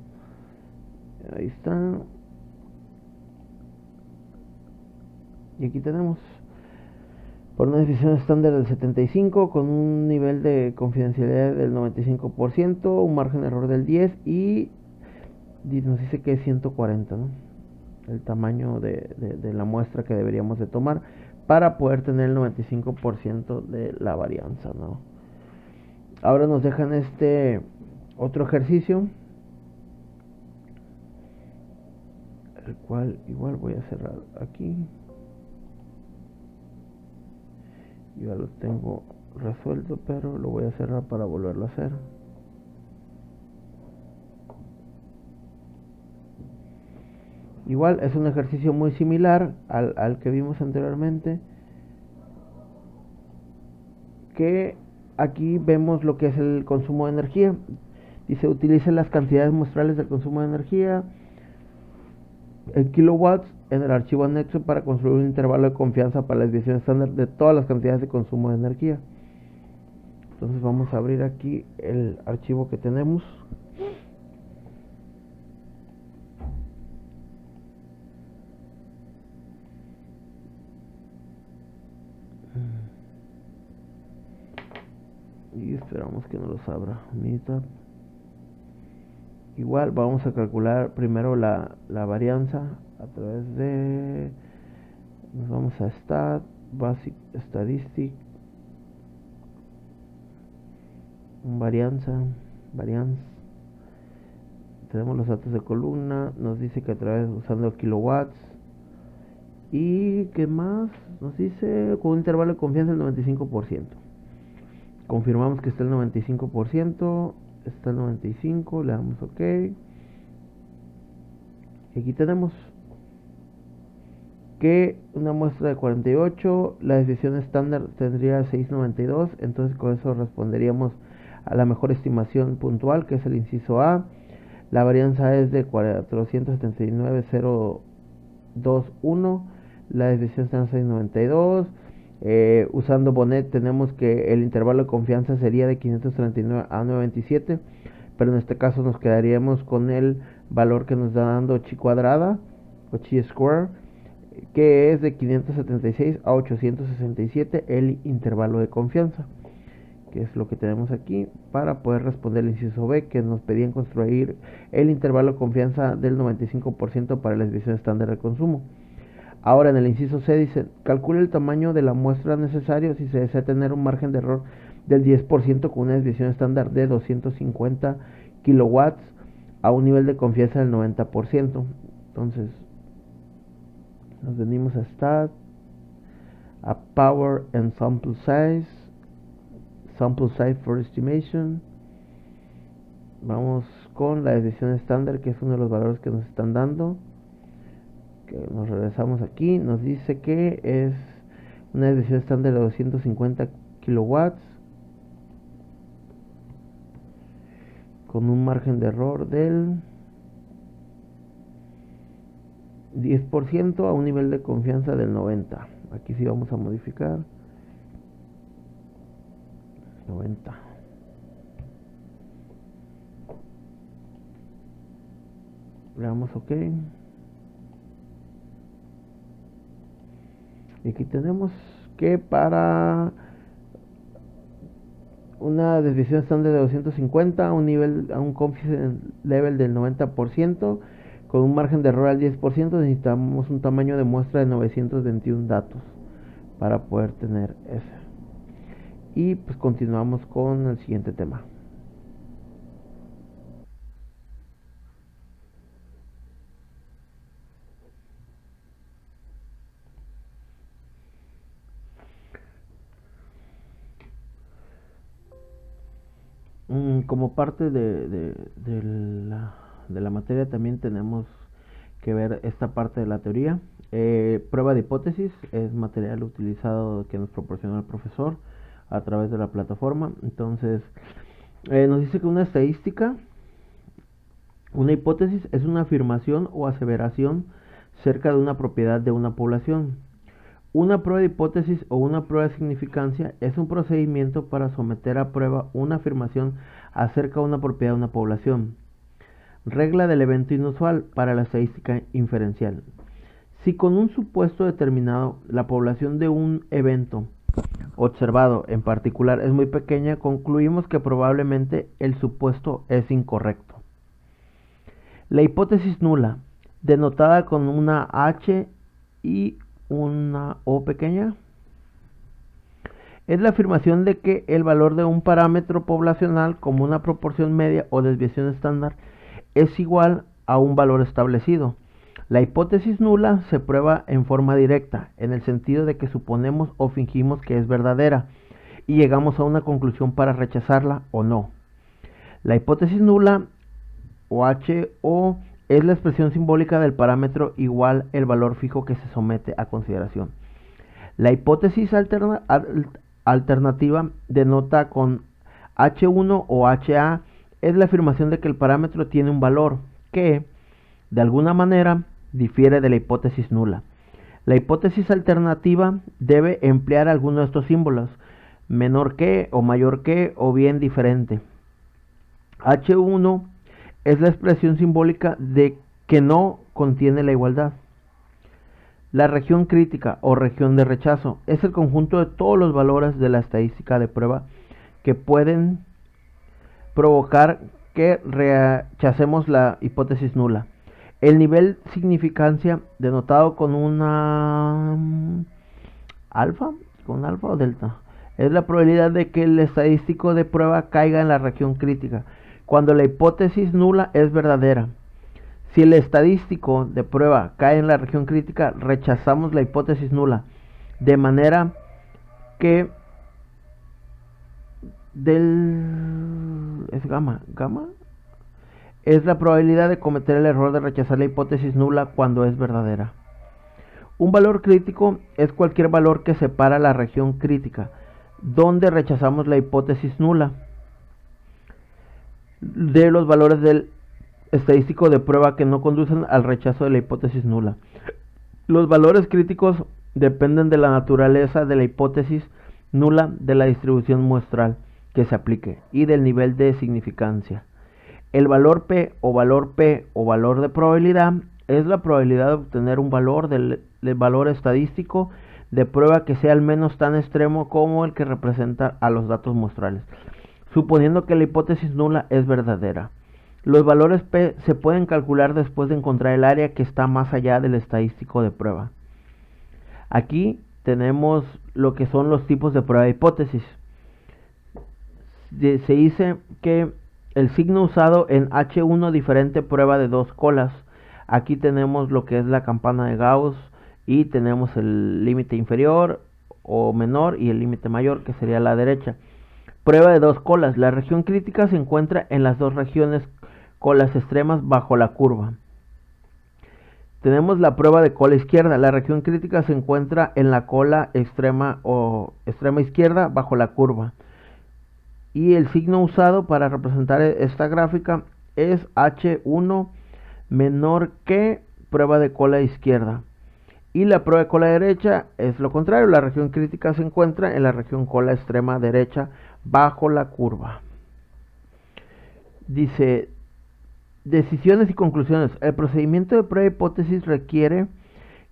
Ahí está. Y aquí tenemos por una desviación estándar del 75 con un nivel de confidencialidad del 95%, un margen de error del 10 y nos dice que es 140, ¿no? El tamaño de la muestra que deberíamos de tomar para poder tener el 95% de la varianza, ¿no? Ahora nos dejan este otro ejercicio, el cual igual voy a cerrar aquí. Ya lo tengo resuelto, pero lo voy a cerrar para volverlo a hacer. Igual es un ejercicio muy similar al que vimos anteriormente, que aquí vemos lo que es el consumo de energía. Dice, utilice las cantidades muestrales del consumo de energía en kilowatts en el archivo anexo para construir un intervalo de confianza para la desviación estándar de todas las cantidades de consumo de energía. Entonces vamos a abrir aquí el archivo que tenemos. Y esperamos que no los abra. Igual vamos a calcular primero la varianza a través de... Nos vamos a Stat, Basic Statistic, variance. Tenemos los datos de columna, nos dice que a través usando kilowatts. ¿Y qué más? Nos dice con un intervalo de confianza del 95%. confirmamos que está el 95%, está el 95%, le damos OK. Y aquí tenemos que una muestra de 48, la desviación estándar tendría 6.92, entonces con eso responderíamos a la mejor estimación puntual, que es el inciso A. La varianza es de 479.021, la desviación está en 6.92. Usando Bonet tenemos que el intervalo de confianza sería de 539 a 927, pero en este caso nos quedaríamos con el valor que nos está dando chi cuadrada o chi square, que es de 576 a 867 el intervalo de confianza, que es lo que tenemos aquí para poder responder el inciso B, que nos pedían construir el intervalo de confianza del 95% para la desviación estándar de consumo. Ahora en el inciso C dice, calcule el tamaño de la muestra necesario si se desea tener un margen de error del 10% con una desviación estándar de 250 kilowatts a un nivel de confianza del 90%. Entonces nos venimos a Stat, a Power and Sample Size for Estimation. Vamos con la desviación estándar, que es uno de los valores que nos están dando. Que nos regresamos aquí, nos dice que es una desviación estándar de 250 kilowatts con un margen de error del 10% a un nivel de confianza del 90%. Aquí sí vamos a modificar 90. Le damos OK. Y aquí tenemos que para una desviación estándar de 250 a un confidence level del 90% con un margen de error al 10%, necesitamos un tamaño de muestra de 921 datos para poder tener ese. Y pues continuamos con el siguiente tema. Como parte de la materia también tenemos que ver esta parte de la teoría. Prueba de hipótesis es material utilizado que nos proporciona el profesor a través de la plataforma. Entonces nos dice que una estadística, una hipótesis, es una afirmación o aseveración cerca de una propiedad de una población. Una prueba de hipótesis o una prueba de significancia es un procedimiento para someter a prueba una afirmación acerca de una propiedad de una población. Regla del evento inusual para la estadística inferencial. Si con un supuesto determinado la población de un evento observado en particular es muy pequeña, concluimos que probablemente el supuesto es incorrecto. La hipótesis nula, denotada con una H y una O pequeña, es la afirmación de que el valor de un parámetro poblacional como una proporción media o desviación estándar es igual a un valor establecido. La hipótesis nula se prueba en forma directa, en el sentido de que suponemos o fingimos que es verdadera y llegamos a una conclusión para rechazarla o no. La hipótesis nula o HO es la expresión simbólica del parámetro igual el valor fijo que se somete a consideración. La hipótesis alternativa, denota con H1 o HA, es la afirmación de que el parámetro tiene un valor que, de alguna manera, difiere de la hipótesis nula. La hipótesis alternativa debe emplear alguno de estos símbolos, menor que o mayor que o bien diferente. H1 es la expresión simbólica de que no contiene la igualdad. La región crítica o región de rechazo es el conjunto de todos los valores de la estadística de prueba que pueden provocar que rechacemos la hipótesis nula. El nivel significancia, denotado con una alfa o delta, es la probabilidad de que el estadístico de prueba caiga en la región crítica cuando la hipótesis nula es verdadera. Si el estadístico de prueba cae en la región crítica, rechazamos la hipótesis nula, de manera que es gamma. Gamma es la probabilidad de cometer el error de rechazar la hipótesis nula cuando es verdadera. Un valor crítico es cualquier valor que separa la región crítica, donde rechazamos la hipótesis nula, de los valores del estadístico de prueba que no conducen al rechazo de la hipótesis nula. Los valores críticos dependen de la naturaleza de la hipótesis nula, de la distribución muestral que se aplique y del nivel de significancia. El valor P o valor de probabilidad es la probabilidad de obtener un valor del valor estadístico de prueba que sea al menos tan extremo como el que representa a los datos muestrales, suponiendo que la hipótesis nula es verdadera. Los valores P se pueden calcular después de encontrar el área que está más allá del estadístico de prueba. Aquí tenemos lo que son los tipos de prueba de hipótesis. Se dice que el signo usado en H1 diferente prueba de dos colas. Aquí tenemos lo que es la campana de Gauss y tenemos el límite inferior o menor y el límite mayor, que sería la derecha. Prueba de dos colas. La región crítica se encuentra en las dos regiones colas extremas bajo la curva. Tenemos la prueba de cola izquierda. La región crítica se encuentra en la cola extrema o extrema izquierda bajo la curva. Y el signo usado para representar esta gráfica es H1 menor que prueba de cola izquierda. Y la prueba de cola derecha es lo contrario. La región crítica se encuentra en la región cola extrema derecha bajo la curva. Dice, decisiones y conclusiones. El procedimiento de prueba de hipótesis requiere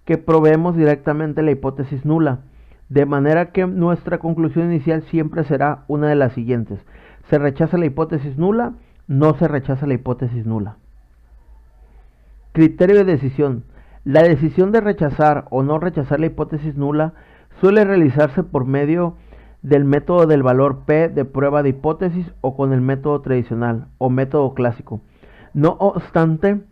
que probemos directamente la hipótesis nula, de manera que nuestra conclusión inicial siempre será una de las siguientes: se rechaza la hipótesis nula, no se rechaza la hipótesis nula. Criterio de decisión. La decisión de rechazar o no rechazar la hipótesis nula suele realizarse por medio del método del valor P de prueba de hipótesis o con el método tradicional o método clásico. No obstante,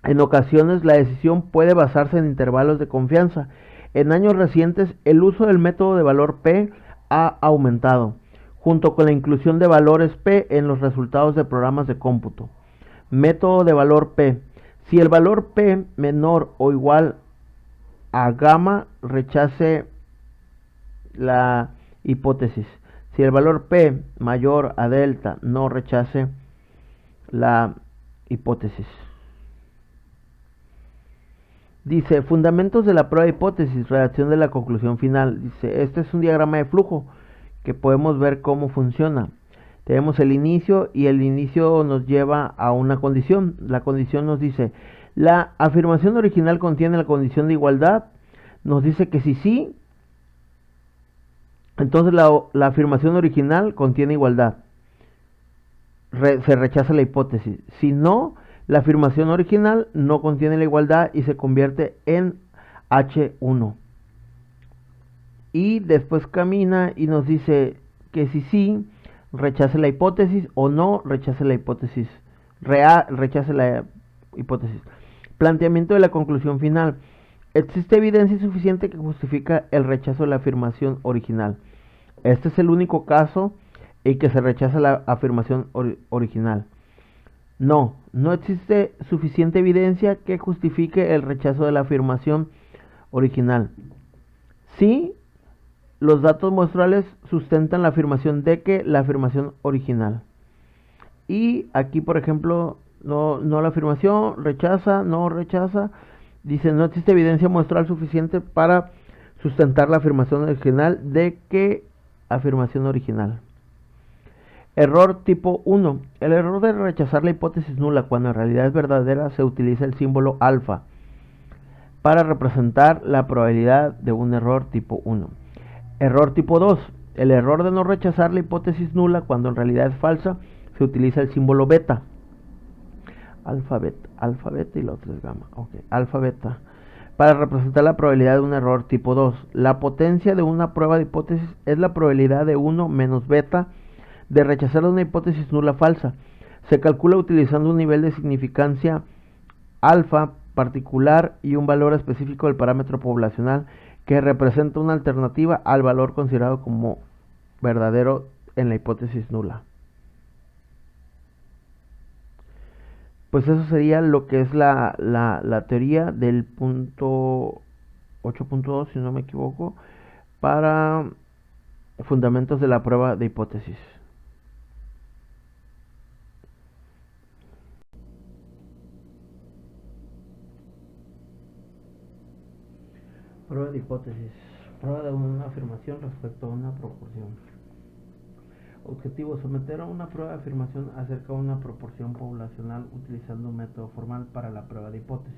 en ocasiones la decisión puede basarse en intervalos de confianza. En años recientes, el uso del método de valor P ha aumentado, junto con la inclusión de valores P en los resultados de programas de cómputo. Método de valor P. Si el valor P menor o igual a gamma, rechace la hipótesis. Si el valor P mayor a delta, no rechace la hipótesis. Dice, fundamentos de la prueba de hipótesis, redacción de la conclusión final. Dice, este es un diagrama de flujo que podemos ver cómo funciona. Tenemos el inicio y el inicio nos lleva a una condición. La condición nos dice, la afirmación original contiene la condición de igualdad. Nos dice que si sí, entonces la afirmación original contiene igualdad. Se rechaza la hipótesis. Si no, la afirmación original no contiene la igualdad y se convierte en H1. Y después camina y nos dice que si sí, rechace la hipótesis o no, rechace la hipótesis. Rechace la hipótesis. Planteamiento de la conclusión final. Existe evidencia suficiente que justifica el rechazo de la afirmación original. Este es el único caso en que se rechaza la afirmación original. No existe suficiente evidencia que justifique el rechazo de la afirmación original. Sí, los datos muestrales sustentan la afirmación de que la afirmación original. Y aquí, por ejemplo, no la afirmación, rechaza, no rechaza. Dice, no existe evidencia muestral suficiente para sustentar la afirmación original de que afirmación original. Error tipo 1. El error de rechazar la hipótesis nula cuando en realidad es verdadera, se utiliza el símbolo alfa para representar la probabilidad de un error tipo 1. Error tipo 2. El error de no rechazar la hipótesis nula cuando en realidad es falsa, se utiliza el símbolo beta. Alfa, beta y la otra es gamma. Ok, alfa, beta. Para representar la probabilidad de un error tipo 2. La potencia de una prueba de hipótesis es la probabilidad de 1 menos beta de rechazar una hipótesis nula falsa. Se calcula utilizando un nivel de significancia alfa particular y un valor específico del parámetro poblacional que representa una alternativa al valor considerado como verdadero en la hipótesis nula. Pues eso sería lo que es la teoría del punto 8.2, si no me equivoco, para fundamentos de la prueba de hipótesis. Prueba de hipótesis. Prueba de una afirmación respecto a una proporción. Objetivo: someter a una prueba de afirmación acerca de una proporción poblacional utilizando un método formal para la prueba de hipótesis.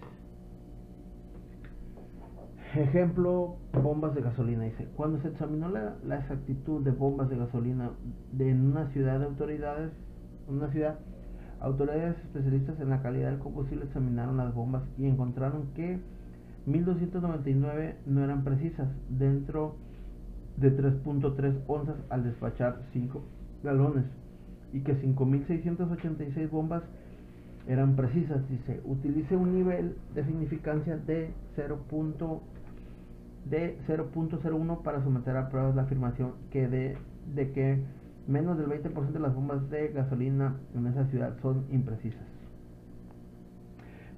Ejemplo, bombas de gasolina. Dice, cuando se examinó la exactitud de bombas de gasolina en una ciudad autoridades especialistas en la calidad del combustible examinaron las bombas y encontraron que 1299 no eran precisas, dentro de 3.3 onzas al despachar 5 galones, y que 5686 bombas eran precisas. Dice, utilice un nivel de significancia de 0.01 para someter a pruebas la afirmación de que menos del 20% de las bombas de gasolina en esa ciudad son imprecisas.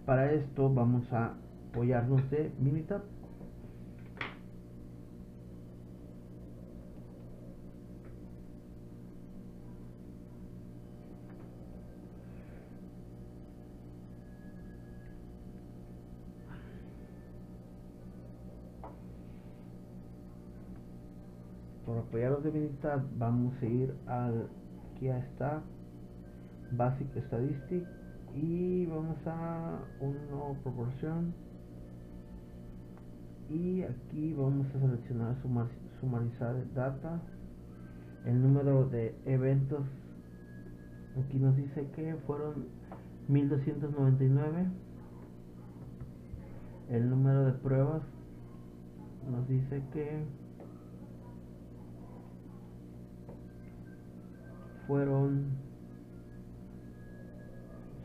Para esto vamos a apoyarnos de Minitab. Por apoyarnos de Minitab vamos a ir al, aquí está, Basic Statistics, y vamos a una proporción, y aquí vamos a seleccionar sumarizar data, el número de eventos. Aquí nos dice que fueron 1299. El número de pruebas nos dice que fueron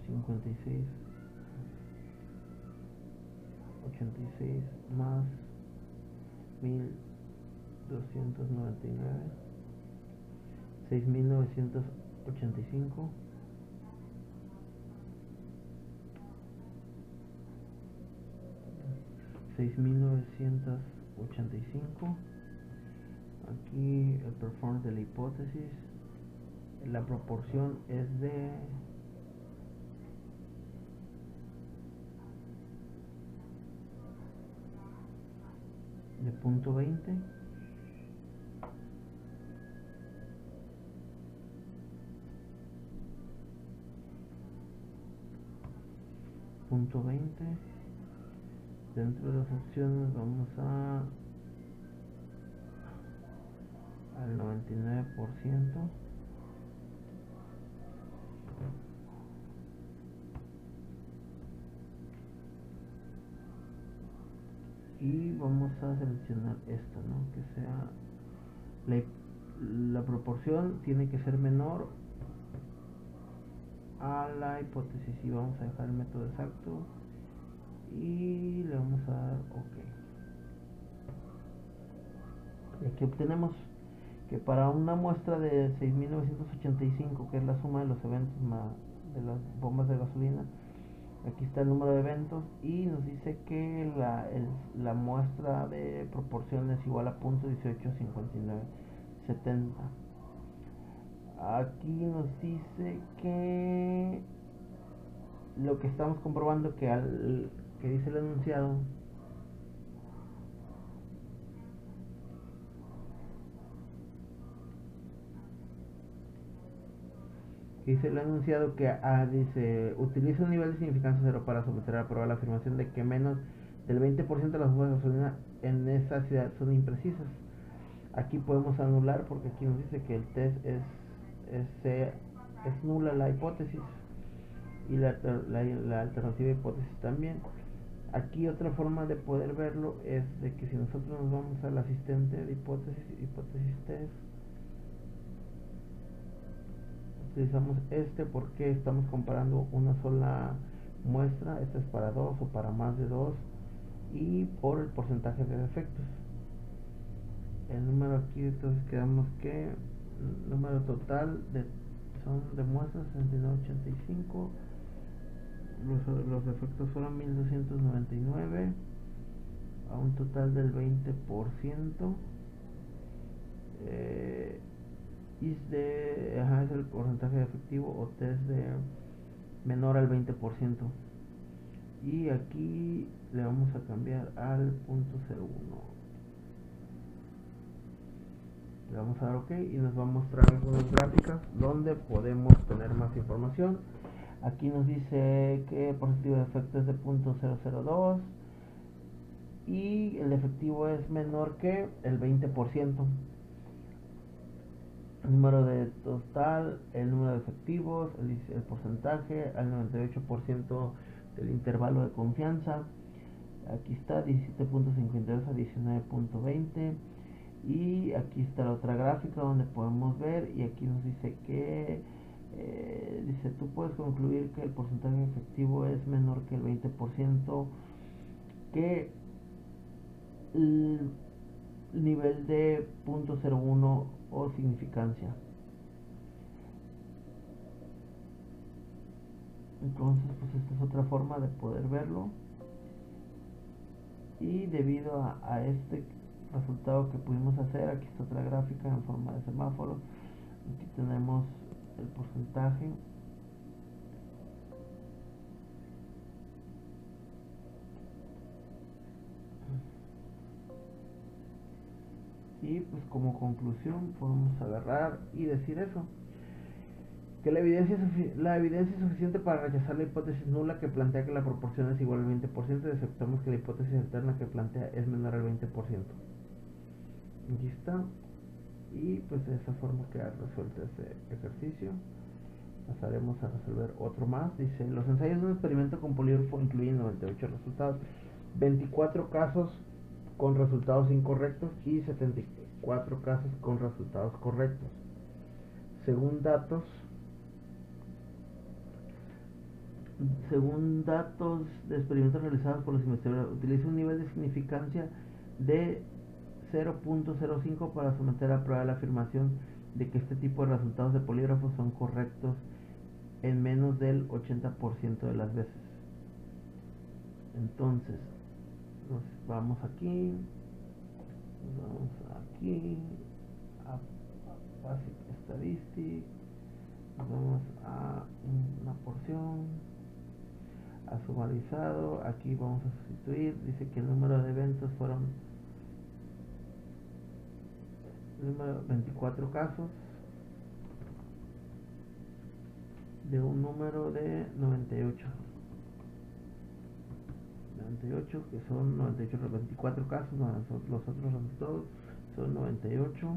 56, 86 más 1299, 6985, 6985. Aquí el performance de la hipótesis, la proporción es de punto 20. Punto 20. Dentro de las opciones vamos al 99%. Y vamos a seleccionar esto, ¿no? Que sea la proporción tiene que ser menor a la hipótesis, y vamos a dejar el método exacto y le vamos a dar OK. Y aquí obtenemos que para una muestra de 6985, que es la suma de los eventos de las bombas de gasolina, aquí está el número de eventos, y nos dice que la muestra de proporción es igual a .185970. Aquí nos dice que lo que estamos comprobando, que dice el enunciado, que dice, utiliza un nivel de significancia 0 para someter a prueba la afirmación de que menos del 20% de las bombas de gasolina en esa ciudad son imprecisas. Aquí podemos anular, porque aquí nos dice que el test es nula la hipótesis, y la alternativa hipótesis también. Aquí otra forma de poder verlo es de que si nosotros nos vamos al asistente de hipótesis test, utilizamos porque estamos comparando una sola muestra. Esta es para 2 o para más de 2, y por el porcentaje de defectos. El número aquí, entonces quedamos que número total son de muestras 6985. Los defectos fueron 1299 a un total del 20%. Es el porcentaje de efectivo o test de menor al 20%. Y aquí le vamos a cambiar al .01. Le vamos a dar OK y nos va a mostrar algunas gráficas donde podemos tener más información. Aquí nos dice que el porcentaje de efecto es de .002 y el efectivo es menor que el 20%. El número de total, el número de efectivos, el porcentaje, al 98% del intervalo de confianza. Aquí está 17.52 a 19.20. Y aquí está la otra gráfica donde podemos ver, y aquí nos dice que dice tú puedes concluir que el porcentaje efectivo es menor que el 20%, que el nivel de .01 o significancia. Entonces pues esta es otra forma de poder verlo, y debido a este resultado que pudimos hacer, aquí está otra gráfica en forma de semáforo. Aquí tenemos el porcentaje y pues como conclusión podemos agarrar y decir eso, que la evidencia es suficiente para rechazar la hipótesis nula que plantea que la proporción es igual al 20%, y aceptamos que la hipótesis alterna que plantea es menor al 20%. Aquí está. Y pues de esa forma queda resuelto este ejercicio. Pasaremos a resolver otro más. Dice, los ensayos de un experimento con polígrafo incluyen 98 resultados, 24 casos con resultados incorrectos y 74 casos con resultados correctos. Según datos de experimentos realizados por los investigadores, utiliza un nivel de significancia de 0.05 para someter a prueba la afirmación de que este tipo de resultados de polígrafos son correctos en menos del 80% de las veces. Entonces, nos vamos aquí, a Basic Statistics, nos vamos a una porción, a sumarizado. Aquí vamos a sustituir, dice que el número de eventos fueron 24 casos de un número de 98, que son 98, 24 casos, los otros resultados son 98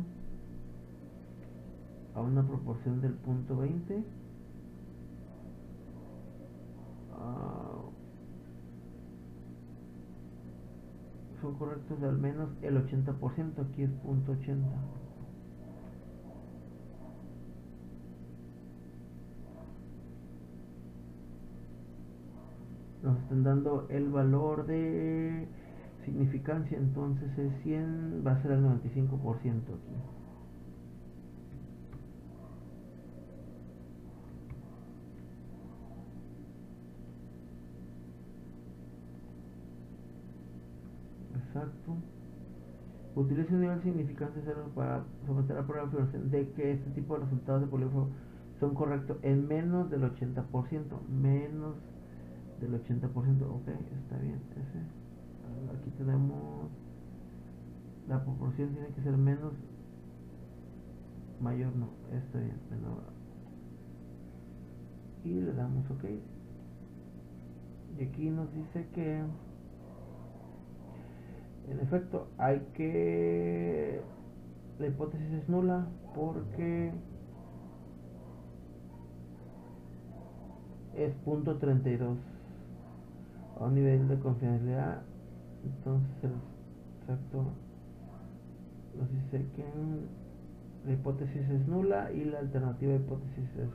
a una proporción del .20. Son correctos de al menos el 80%, aquí es .80. Nos están dando el valor de significancia, entonces es 100, va a ser el 95% aquí. Exacto. Utiliza un nivel de significancia 0 para someter a prueba la afirmación de que este tipo de resultados de polígrafo son correctos en menos del 80%. Menos del 80%, ok, está bien. Aquí tenemos la proporción, tiene que ser menos, mayor no, está bien, menor. Y le damos ok. Y aquí nos dice que en efecto hay que la hipótesis es nula porque es .32 a un nivel de confidencialidad. Entonces exacto nos dice que la hipótesis es nula y la alternativa de hipótesis es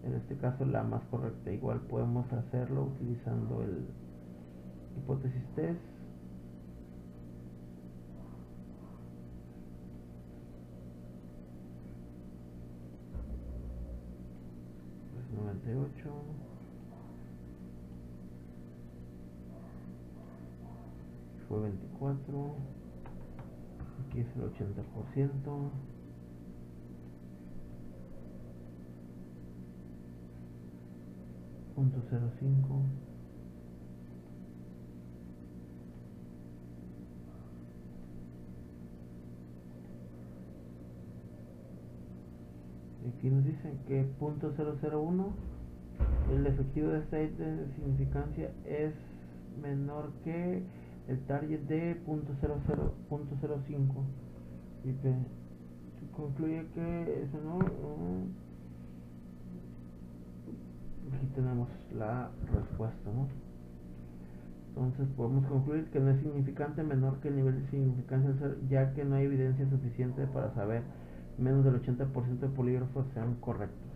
en este caso la más correcta. Igual podemos hacerlo utilizando el hipótesis test. 18. Fue 24. Aquí es el 80%. .05. Aquí nos dicen que .001, el efectivo de esta índice de significancia es menor que el target de .05. Y concluye que eso no. Aquí tenemos la respuesta, ¿no? Entonces podemos concluir que no es significante menor que el nivel de significancia del ser, ya que no hay evidencia suficiente para saber menos del 80% de polígrafos sean correctos.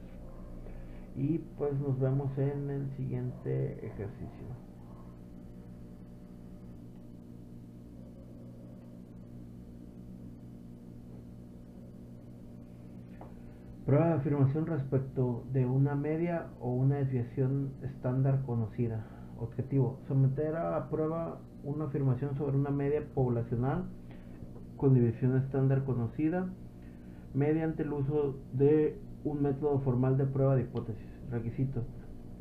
Y pues nos vemos en el siguiente ejercicio. Prueba de afirmación respecto de una media o una desviación estándar conocida. Objetivo: someter a prueba una afirmación sobre una media poblacional con desviación estándar conocida mediante el uso de un método formal de prueba de hipótesis. Requisitos: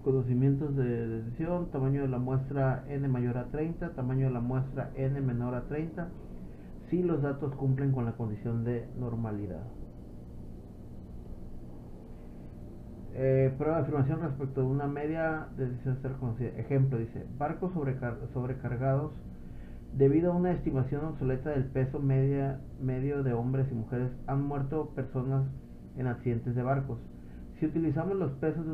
conocimientos de desviación, tamaño de la muestra n mayor a 30, tamaño de la muestra n menor a 30, si los datos cumplen con la condición de normalidad. Prueba de afirmación respecto de una media de desviación estándar conocida. Ejemplo, dice: barcos sobrecargados debido a una estimación obsoleta del peso medio de hombres y mujeres, han muerto personas en accidentes de barcos. Si utilizamos los pesos de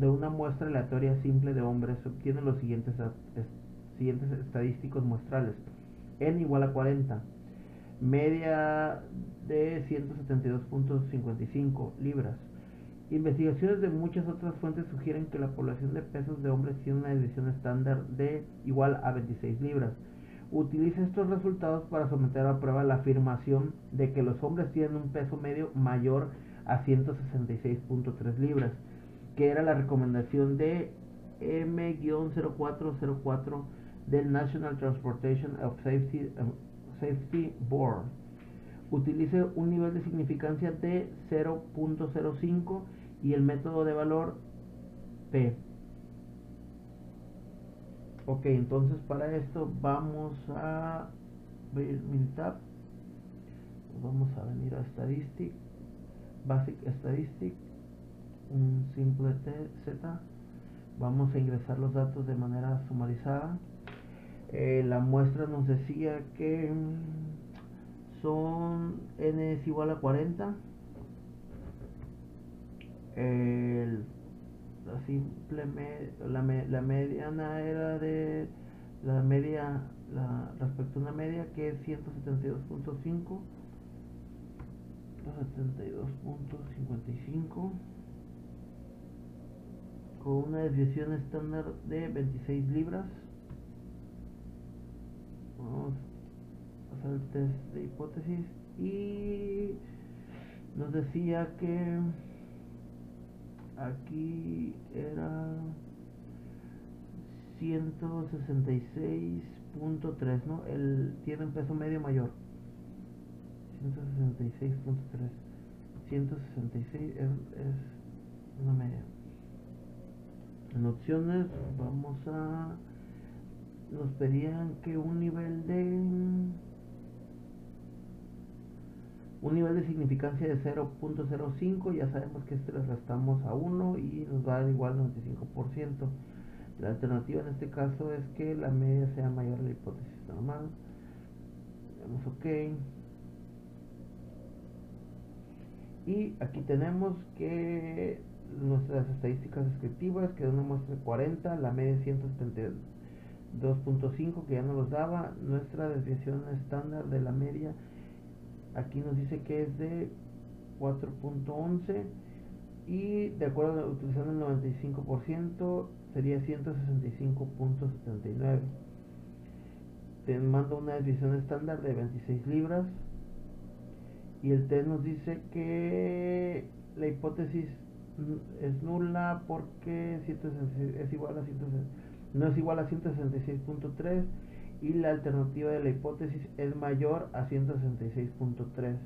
una muestra aleatoria simple de hombres, se obtienen los siguientes estadísticos muestrales: n igual a 40, media de 172.55 libras. Investigaciones de muchas otras fuentes sugieren que la población de pesos de hombres tiene una desviación estándar de igual a 26 libras. Utiliza estos resultados para someter a prueba la afirmación de que los hombres tienen un peso medio mayor a 166.3 libras, que era la recomendación de M-0404 del National Transportation of Safety Board. Utilice un nivel de significancia de 0.05 y el método de valor P. Ok, entonces para esto vamos a ver Minitab. Vamos a venir a Statistic, Basic Statistic, un simple Z. Vamos a ingresar los datos de manera sumarizada. La muestra nos decía que son n es igual a 40. La mediana era de la media respecto a una media que es 172.5, 72.55, con una desviación estándar de 26 libras. Vamos a hacer el test de hipótesis y nos decía que aquí era 166.3, ¿no? Tiene un peso medio mayor. 166.3. 166 es una media. En opciones nos pedían que un nivel de significancia de 0.05, ya sabemos que le restamos a 1 y nos va a dar igual 95%. La alternativa en este caso es que la media sea mayor a la hipótesis normal. Damos OK. Y aquí tenemos que nuestras estadísticas descriptivas, que de una muestra de 40, la media es 172.5, que ya nos los daba. Nuestra desviación estándar de la media aquí nos dice que es de 4.11 y de acuerdo utilizando el 95% sería 165.79. Te mando una desviación estándar de 26 libras y el test nos dice que la hipótesis Es nula porque 166 es igual a 166, no es igual a 166.3 y la alternativa de la hipótesis es mayor a 166.3.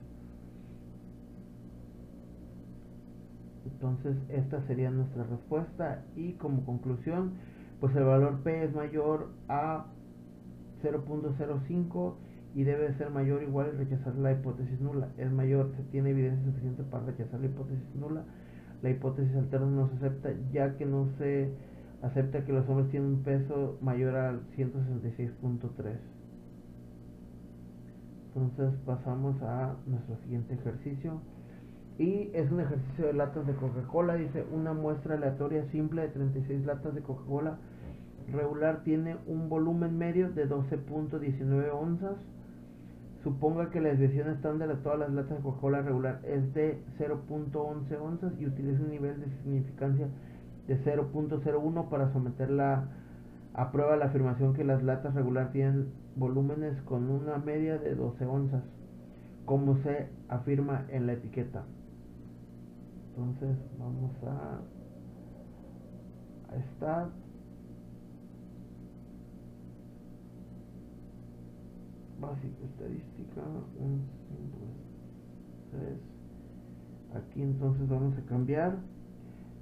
Entonces esta sería nuestra respuesta y como conclusión, pues el valor P es mayor a 0.05 y debe ser mayor o igual y rechazar la hipótesis nula. Es mayor, se tiene evidencia suficiente para rechazar la hipótesis nula. La hipótesis alterna no se acepta, ya que no se acepta que los hombres tienen un peso mayor al 166.3. Entonces pasamos a nuestro siguiente ejercicio. Y es un ejercicio de latas de Coca-Cola. Dice, una muestra aleatoria simple de 36 latas de Coca-Cola regular tiene un volumen medio de 12.19 onzas. Suponga que la desviación estándar de todas las latas de Coca-Cola regular es de 0.11 onzas y utiliza un nivel de significancia de 0.01 para someterla a prueba la afirmación que las latas regular tienen volúmenes con una media de 12 onzas, como se afirma en la etiqueta. Entonces vamos a estar básica estadística 1, 2, 3. Aquí entonces vamos a cambiar.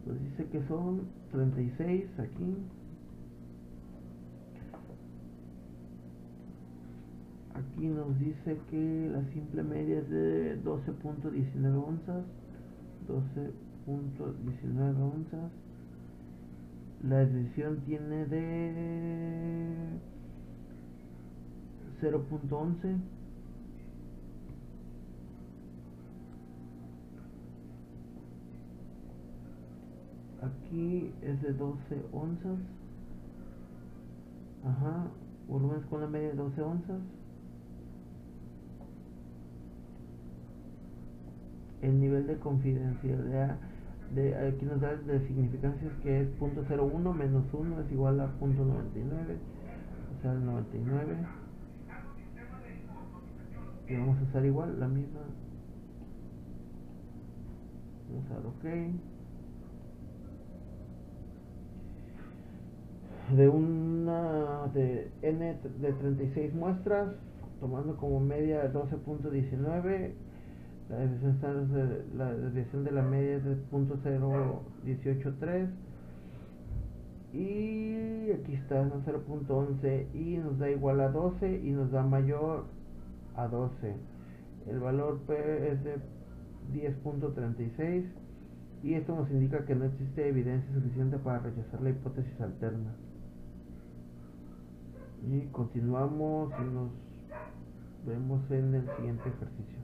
Nos dice que son 36 aquí. Aquí nos dice que la simple media es de 12.19 onzas. 12.19 onzas. La desviación tiene de 0.11. Aquí es de 12 onzas. Ajá. Volúmenes con la media de 12 onzas. El nivel de confidencialidad de aquí nos da de significancias que es 0.01 menos 1 es igual a 0.99, o sea el 99. Y vamos a usar igual la misma. Vamos a dar OK. De una de n de 36 muestras, tomando como media 12.19, la desviación de la media es de 0.0183 y aquí está 0.11 y nos da igual a 12 y nos da mayor a 12. El valor P es de 10.36 y esto nos indica que no existe evidencia suficiente para rechazar la hipótesis alterna. Y continuamos y nos vemos en el siguiente ejercicio.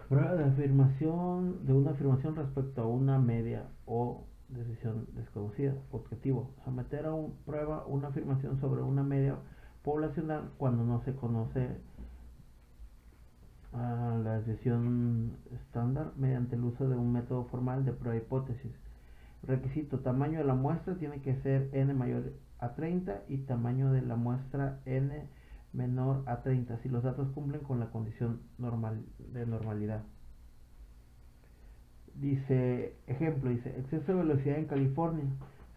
Prueba de afirmación de una afirmación respecto a una media o decisión desconocida. Objetivo: someter a prueba una afirmación sobre una media poblacional cuando no se conoce la decisión estándar mediante el uso de un método formal de prueba hipótesis. Requisito: tamaño de la muestra tiene que ser n mayor a 30 y tamaño de la muestra n menor a 30 si los datos cumplen con la condición de normalidad. Dice, ejemplo, dice, exceso de velocidad en California.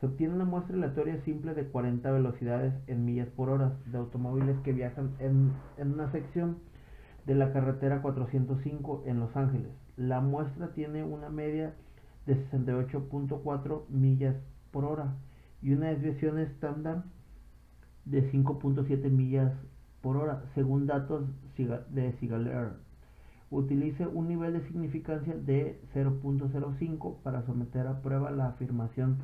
Se obtiene una muestra aleatoria simple de 40 velocidades en millas por hora de automóviles que viajan en una sección de la carretera 405 en Los Ángeles. La muestra tiene una media de 68.4 millas por hora y una desviación estándar de 5.7 millas por hora, según datos de Sigaler. Utilice un nivel de significancia de 0.05 para someter a prueba la afirmación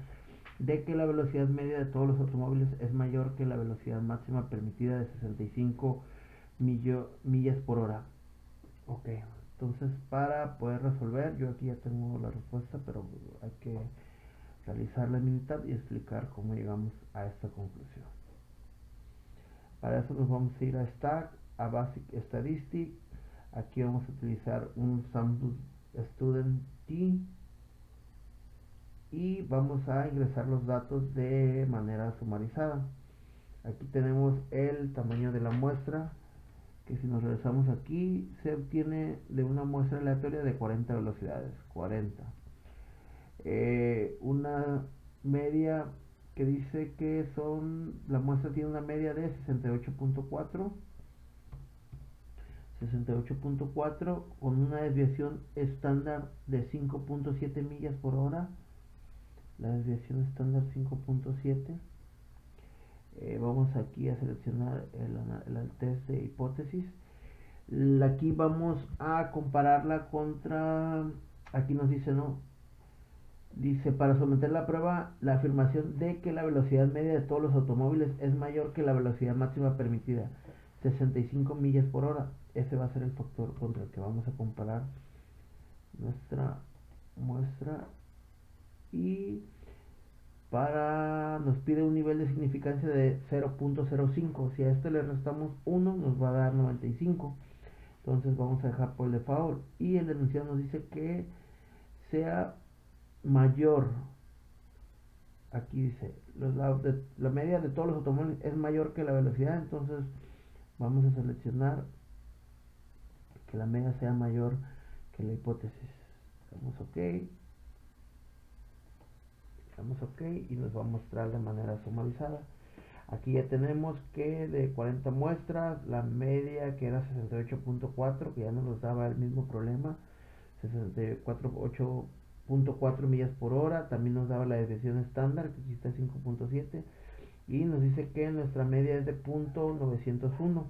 de que la velocidad media de todos los automóviles es mayor que la velocidad máxima permitida de 65 millas por hora. Ok, entonces para poder resolver, yo aquí ya tengo la respuesta, pero hay que realizar la mitad y explicar cómo llegamos a esta conclusión. Para eso nos vamos a ir a Stack, a Basic Statistics. Aquí vamos a utilizar un sample student t y vamos a ingresar los datos de manera sumarizada. aquí tenemos el tamaño de la muestra, que si nos regresamos aquí se obtiene de una muestra aleatoria de 40 velocidades, 40. Una media que dice que la muestra tiene una media de 68.4 con una desviación estándar de 5.7 millas por hora. La desviación estándar 5.7. Vamos aquí a seleccionar el test de hipótesis. Aquí vamos a compararla contra, aquí nos dice, no, dice, para someter la prueba, la afirmación de que la velocidad media de todos los automóviles es mayor que la velocidad máxima permitida, 65 millas por hora. Ese va a ser el factor contra el que vamos a comparar nuestra muestra. Y nos pide un nivel de significancia de 0.05. Si a este le restamos 1, nos va a dar 95. Entonces vamos a dejar por el default. Y el enunciado nos dice que sea mayor. Aquí dice, la media de todos los automóviles es mayor que la velocidad. Entonces vamos a seleccionar que la media sea mayor que la hipótesis. Damos OK y nos va a mostrar de manera sumarizada. Aquí ya tenemos que de 40 muestras, la media que era 68.4, que ya no nos daba el mismo problema, 64.8.4 millas por hora. También nos daba la desviación estándar, que aquí está 5.7, y nos dice que nuestra media es de .901.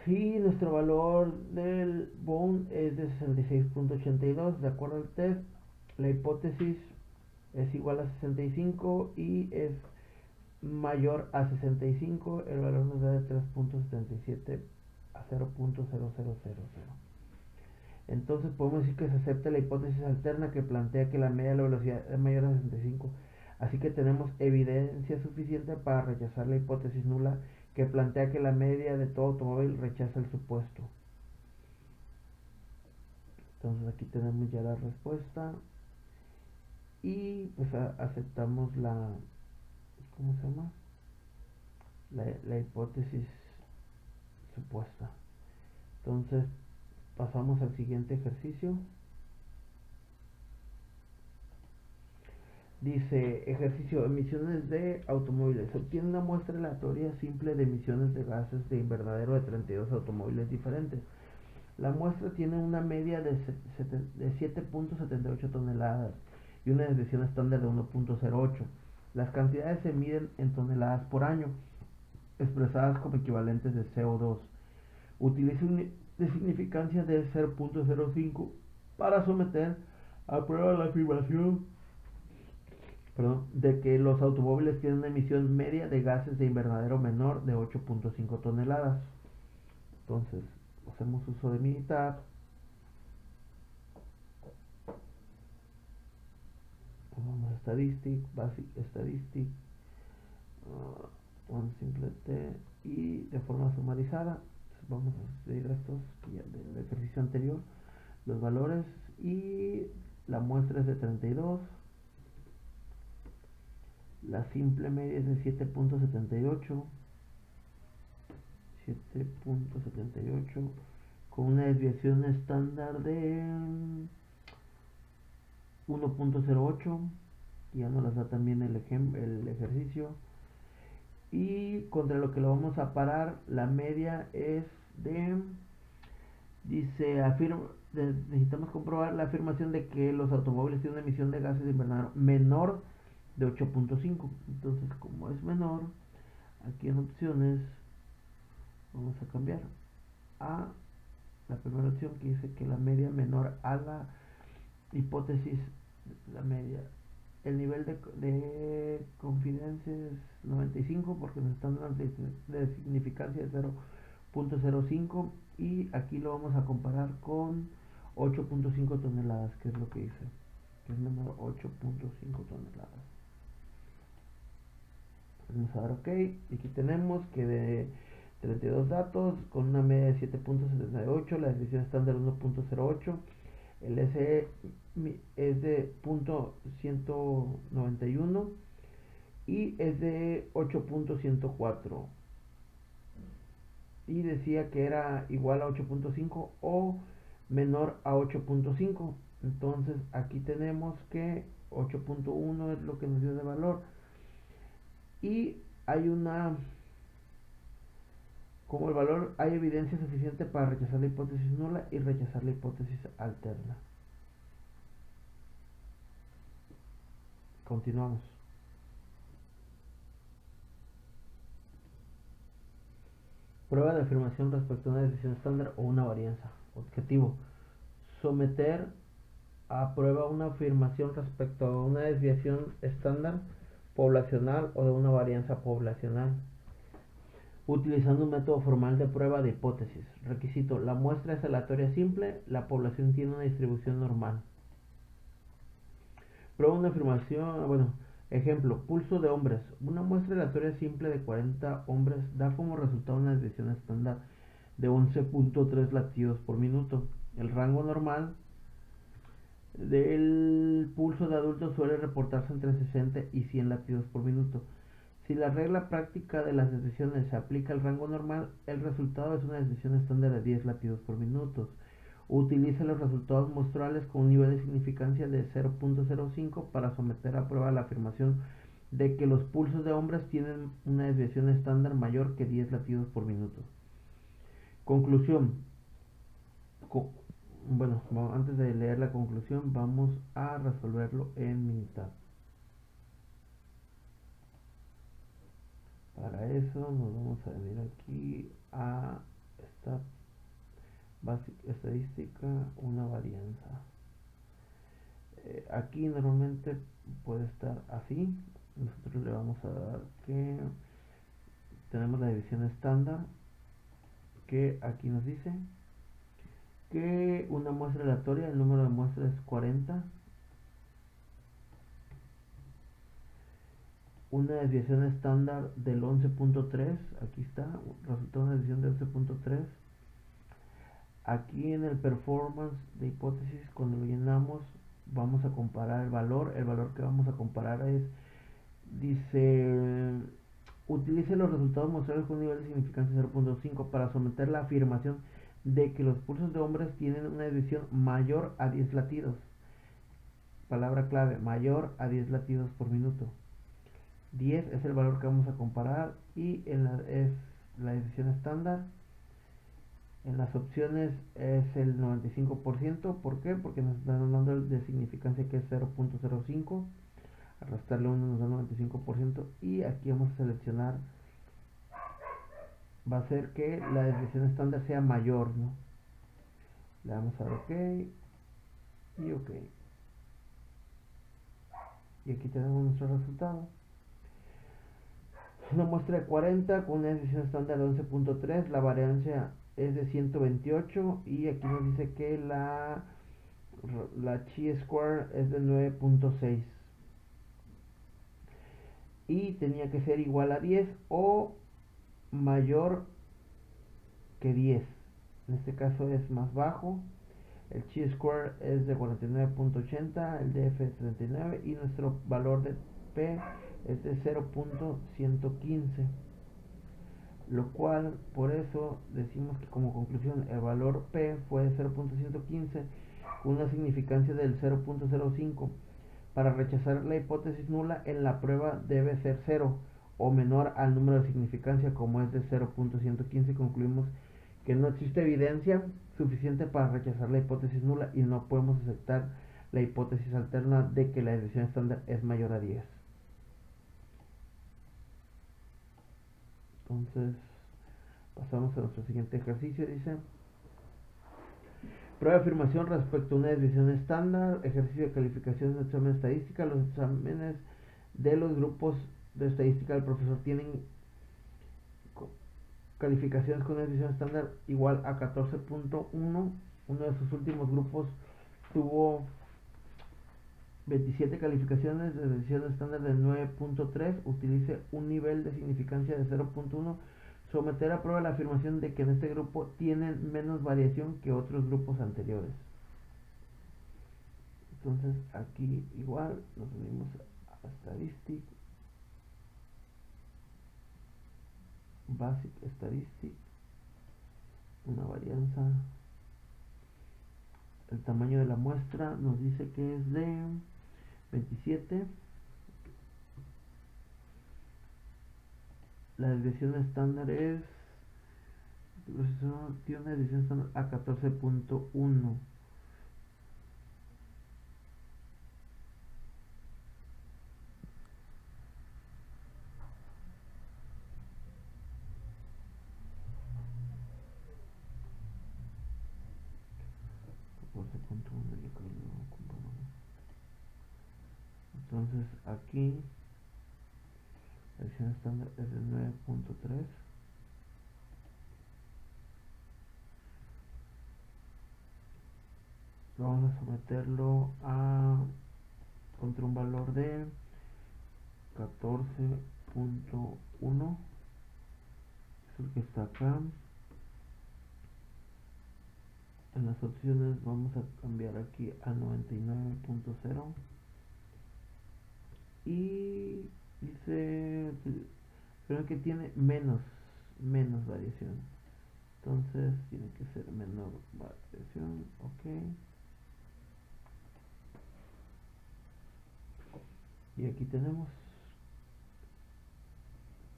Y nuestro valor del bound es de 66.82. De acuerdo al test, la hipótesis es igual a 65 y es mayor a 65. El valor nos da de 3.77 a 0.0000. Entonces podemos decir que se acepta la hipótesis alterna que plantea que la media de la velocidad es mayor a 65. Así que tenemos evidencia suficiente para rechazar la hipótesis nula que plantea que la media de todo automóvil rechaza el supuesto. Entonces aquí tenemos ya la respuesta y pues aceptamos la la hipótesis supuesta. Entonces pasamos al siguiente ejercicio. Dice, ejercicio, emisiones de automóviles. Se obtiene una muestra aleatoria simple de emisiones de gases de invernadero de 32 automóviles diferentes. La muestra tiene una media de 7.78 toneladas y una desviación estándar de 1.08. Las cantidades se miden en toneladas por año, expresadas como equivalentes de CO2. Utiliza un de significancia de 0.05 para someter a prueba la afirmación de que los automóviles tienen una emisión media de gases de invernadero menor de 8.5 toneladas. Entonces, hacemos uso de militar. Vamos a Statistic, Basic Statistic, one simple T, y de forma sumarizada. Entonces vamos a seguir estos del ejercicio anterior, los valores, y la muestra es de 32. La simple media es de 7.78 con una desviación estándar de 1.08. Ya nos las da también el ejercicio. Y contra lo que lo vamos a parar, la media es de, dice, necesitamos comprobar la afirmación de que los automóviles tienen una emisión de gases de invernadero menor de 8.5. Entonces, como es menor, aquí en opciones vamos a cambiar a la primera opción, que dice que la media menor a la hipótesis, la media. El nivel de confidencia es 95 porque nos están dando de significancia de 0.05, y aquí lo vamos a comparar con 8.5 toneladas, que es lo que dice, que es menor 8.5 toneladas. Vamos a dar OK, y aquí tenemos que de 32 datos con una media de 7.78, la desviación estándar 1.08, el SE es de .191 y es de 8.104 y decía que era igual a 8.5 o menor a 8.5. Entonces aquí tenemos que 8.1 es lo que nos dio de valor y hay una, como el valor, hay evidencia suficiente para rechazar la hipótesis nula y rechazar la hipótesis alterna. Continuamos. Prueba de afirmación respecto a una decisión estándar o una varianza. Objetivo: someter a prueba una afirmación respecto a una desviación estándar poblacional o de una varianza poblacional, utilizando un método formal de prueba de hipótesis. Requisito: la muestra es aleatoria simple, la población tiene una distribución normal. Prueba una afirmación, ejemplo, pulso de hombres. Una muestra aleatoria simple de 40 hombres da como resultado una desviación estándar de 11.3 latidos por minuto. El rango normal del pulso de adultos suele reportarse entre 60 y 100 latidos por minuto. Si la regla práctica de las desviaciones se aplica al rango normal, el resultado es una desviación estándar de 10 latidos por minuto. Utiliza los resultados muestrales con un nivel de significancia de 0.05 para someter a prueba la afirmación de que los pulsos de hombres tienen una desviación estándar mayor que 10 latidos por minuto. Conclusión. Bueno, antes de leer la conclusión, vamos a resolverlo en Minitab. Para eso nos vamos a venir aquí a esta estadística, una varianza. Aquí normalmente puede estar así. Nosotros le vamos a dar que tenemos la división estándar, que aquí nos dice que una muestra aleatoria, el número de muestras es 40. Una desviación estándar del 11.3, aquí está, resultado de una desviación del 11.3. Aquí en el performance de hipótesis, cuando lo llenamos, vamos a comparar el valor que vamos a comparar dice, utilice los resultados mostrados con un nivel de significancia 0.5 para someter la afirmación de que los pulsos de hombres tienen una desviación mayor a 10 latidos. Palabra clave: mayor a 10 latidos por minuto. 10 es el valor que vamos a comparar y es la desviación estándar. En las opciones es el 95%. ¿Por qué? Porque nos están dando el de significancia que es 0.05. Al restarle 1 nos da 95%. Y aquí vamos a seleccionar, va a ser que la desviación estándar sea mayor, ¿no? Le damos a OK y OK. Y aquí tenemos nuestro resultado. Una muestra de 40 con una desviación estándar de 11.3. La variancia es de 128 y aquí nos dice que la chi-square es de 9.6 y tenía que ser igual a 10 o mayor que 10. En este caso es más bajo. El chi-square es de 49.80, el df es 39 y nuestro valor de p es de 0.115, lo cual por eso decimos que como conclusión el valor p fue de 0.115 con una significancia del 0.05. Para rechazar la hipótesis nula en la prueba debe ser 0 o menor al número de significancia, como es de 0.115. Concluimos que no existe evidencia suficiente para rechazar la hipótesis nula y no podemos aceptar la hipótesis alterna de que la desviación estándar es mayor a 10. Entonces pasamos a nuestro siguiente ejercicio. Dice: prueba de afirmación respecto a una desviación estándar. Ejercicio de calificación de examen estadística. Los exámenes de los grupos de estadística del profesor tienen calificaciones con una desviación estándar igual a 14.1. Uno de sus últimos grupos tuvo 27 calificaciones de desviación estándar de 9.3. Utilice un nivel de significancia de 0.1. Someter a prueba la afirmación de que en este grupo tienen menos variación que otros grupos anteriores. Entonces aquí igual nos unimos a estadística Basic Statistic, una varianza. El tamaño de la muestra nos dice que es de 27. La desviación estándar es, tiene una desviación estándar a 14.1. Entonces aquí la desviación estándar es de 9.3. Vamos a someterlo a contra un valor de 14.1, es el que está acá. En las opciones vamos a cambiar aquí a 99.0 y dice creo que tiene menos variación, entonces tiene que ser menor variación. Ok, y aquí tenemos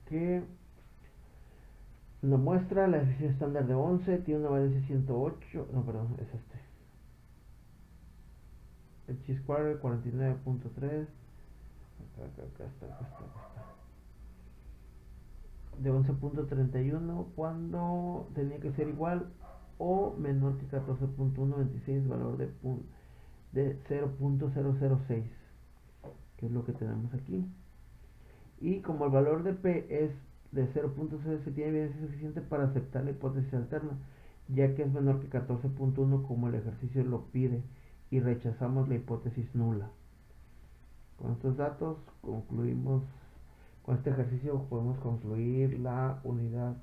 que nos muestra la desviación estándar de 11, tiene una variancia de 108, no, perdón, es el chi-square 49.3, acá está, de 11.31 cuando tenía que ser igual o menor que 14.126, valor de 0.006, que es lo que tenemos aquí. Y como el valor de P es de 0.0, se tiene evidencia suficiente para aceptar la hipótesis alterna, ya que es menor que 14.1 como el ejercicio lo pide, y rechazamos la hipótesis nula. Con estos datos concluimos, con este ejercicio podemos concluir la unidad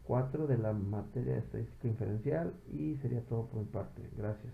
4 de la materia de estadística inferencial, y sería todo por mi parte. Gracias.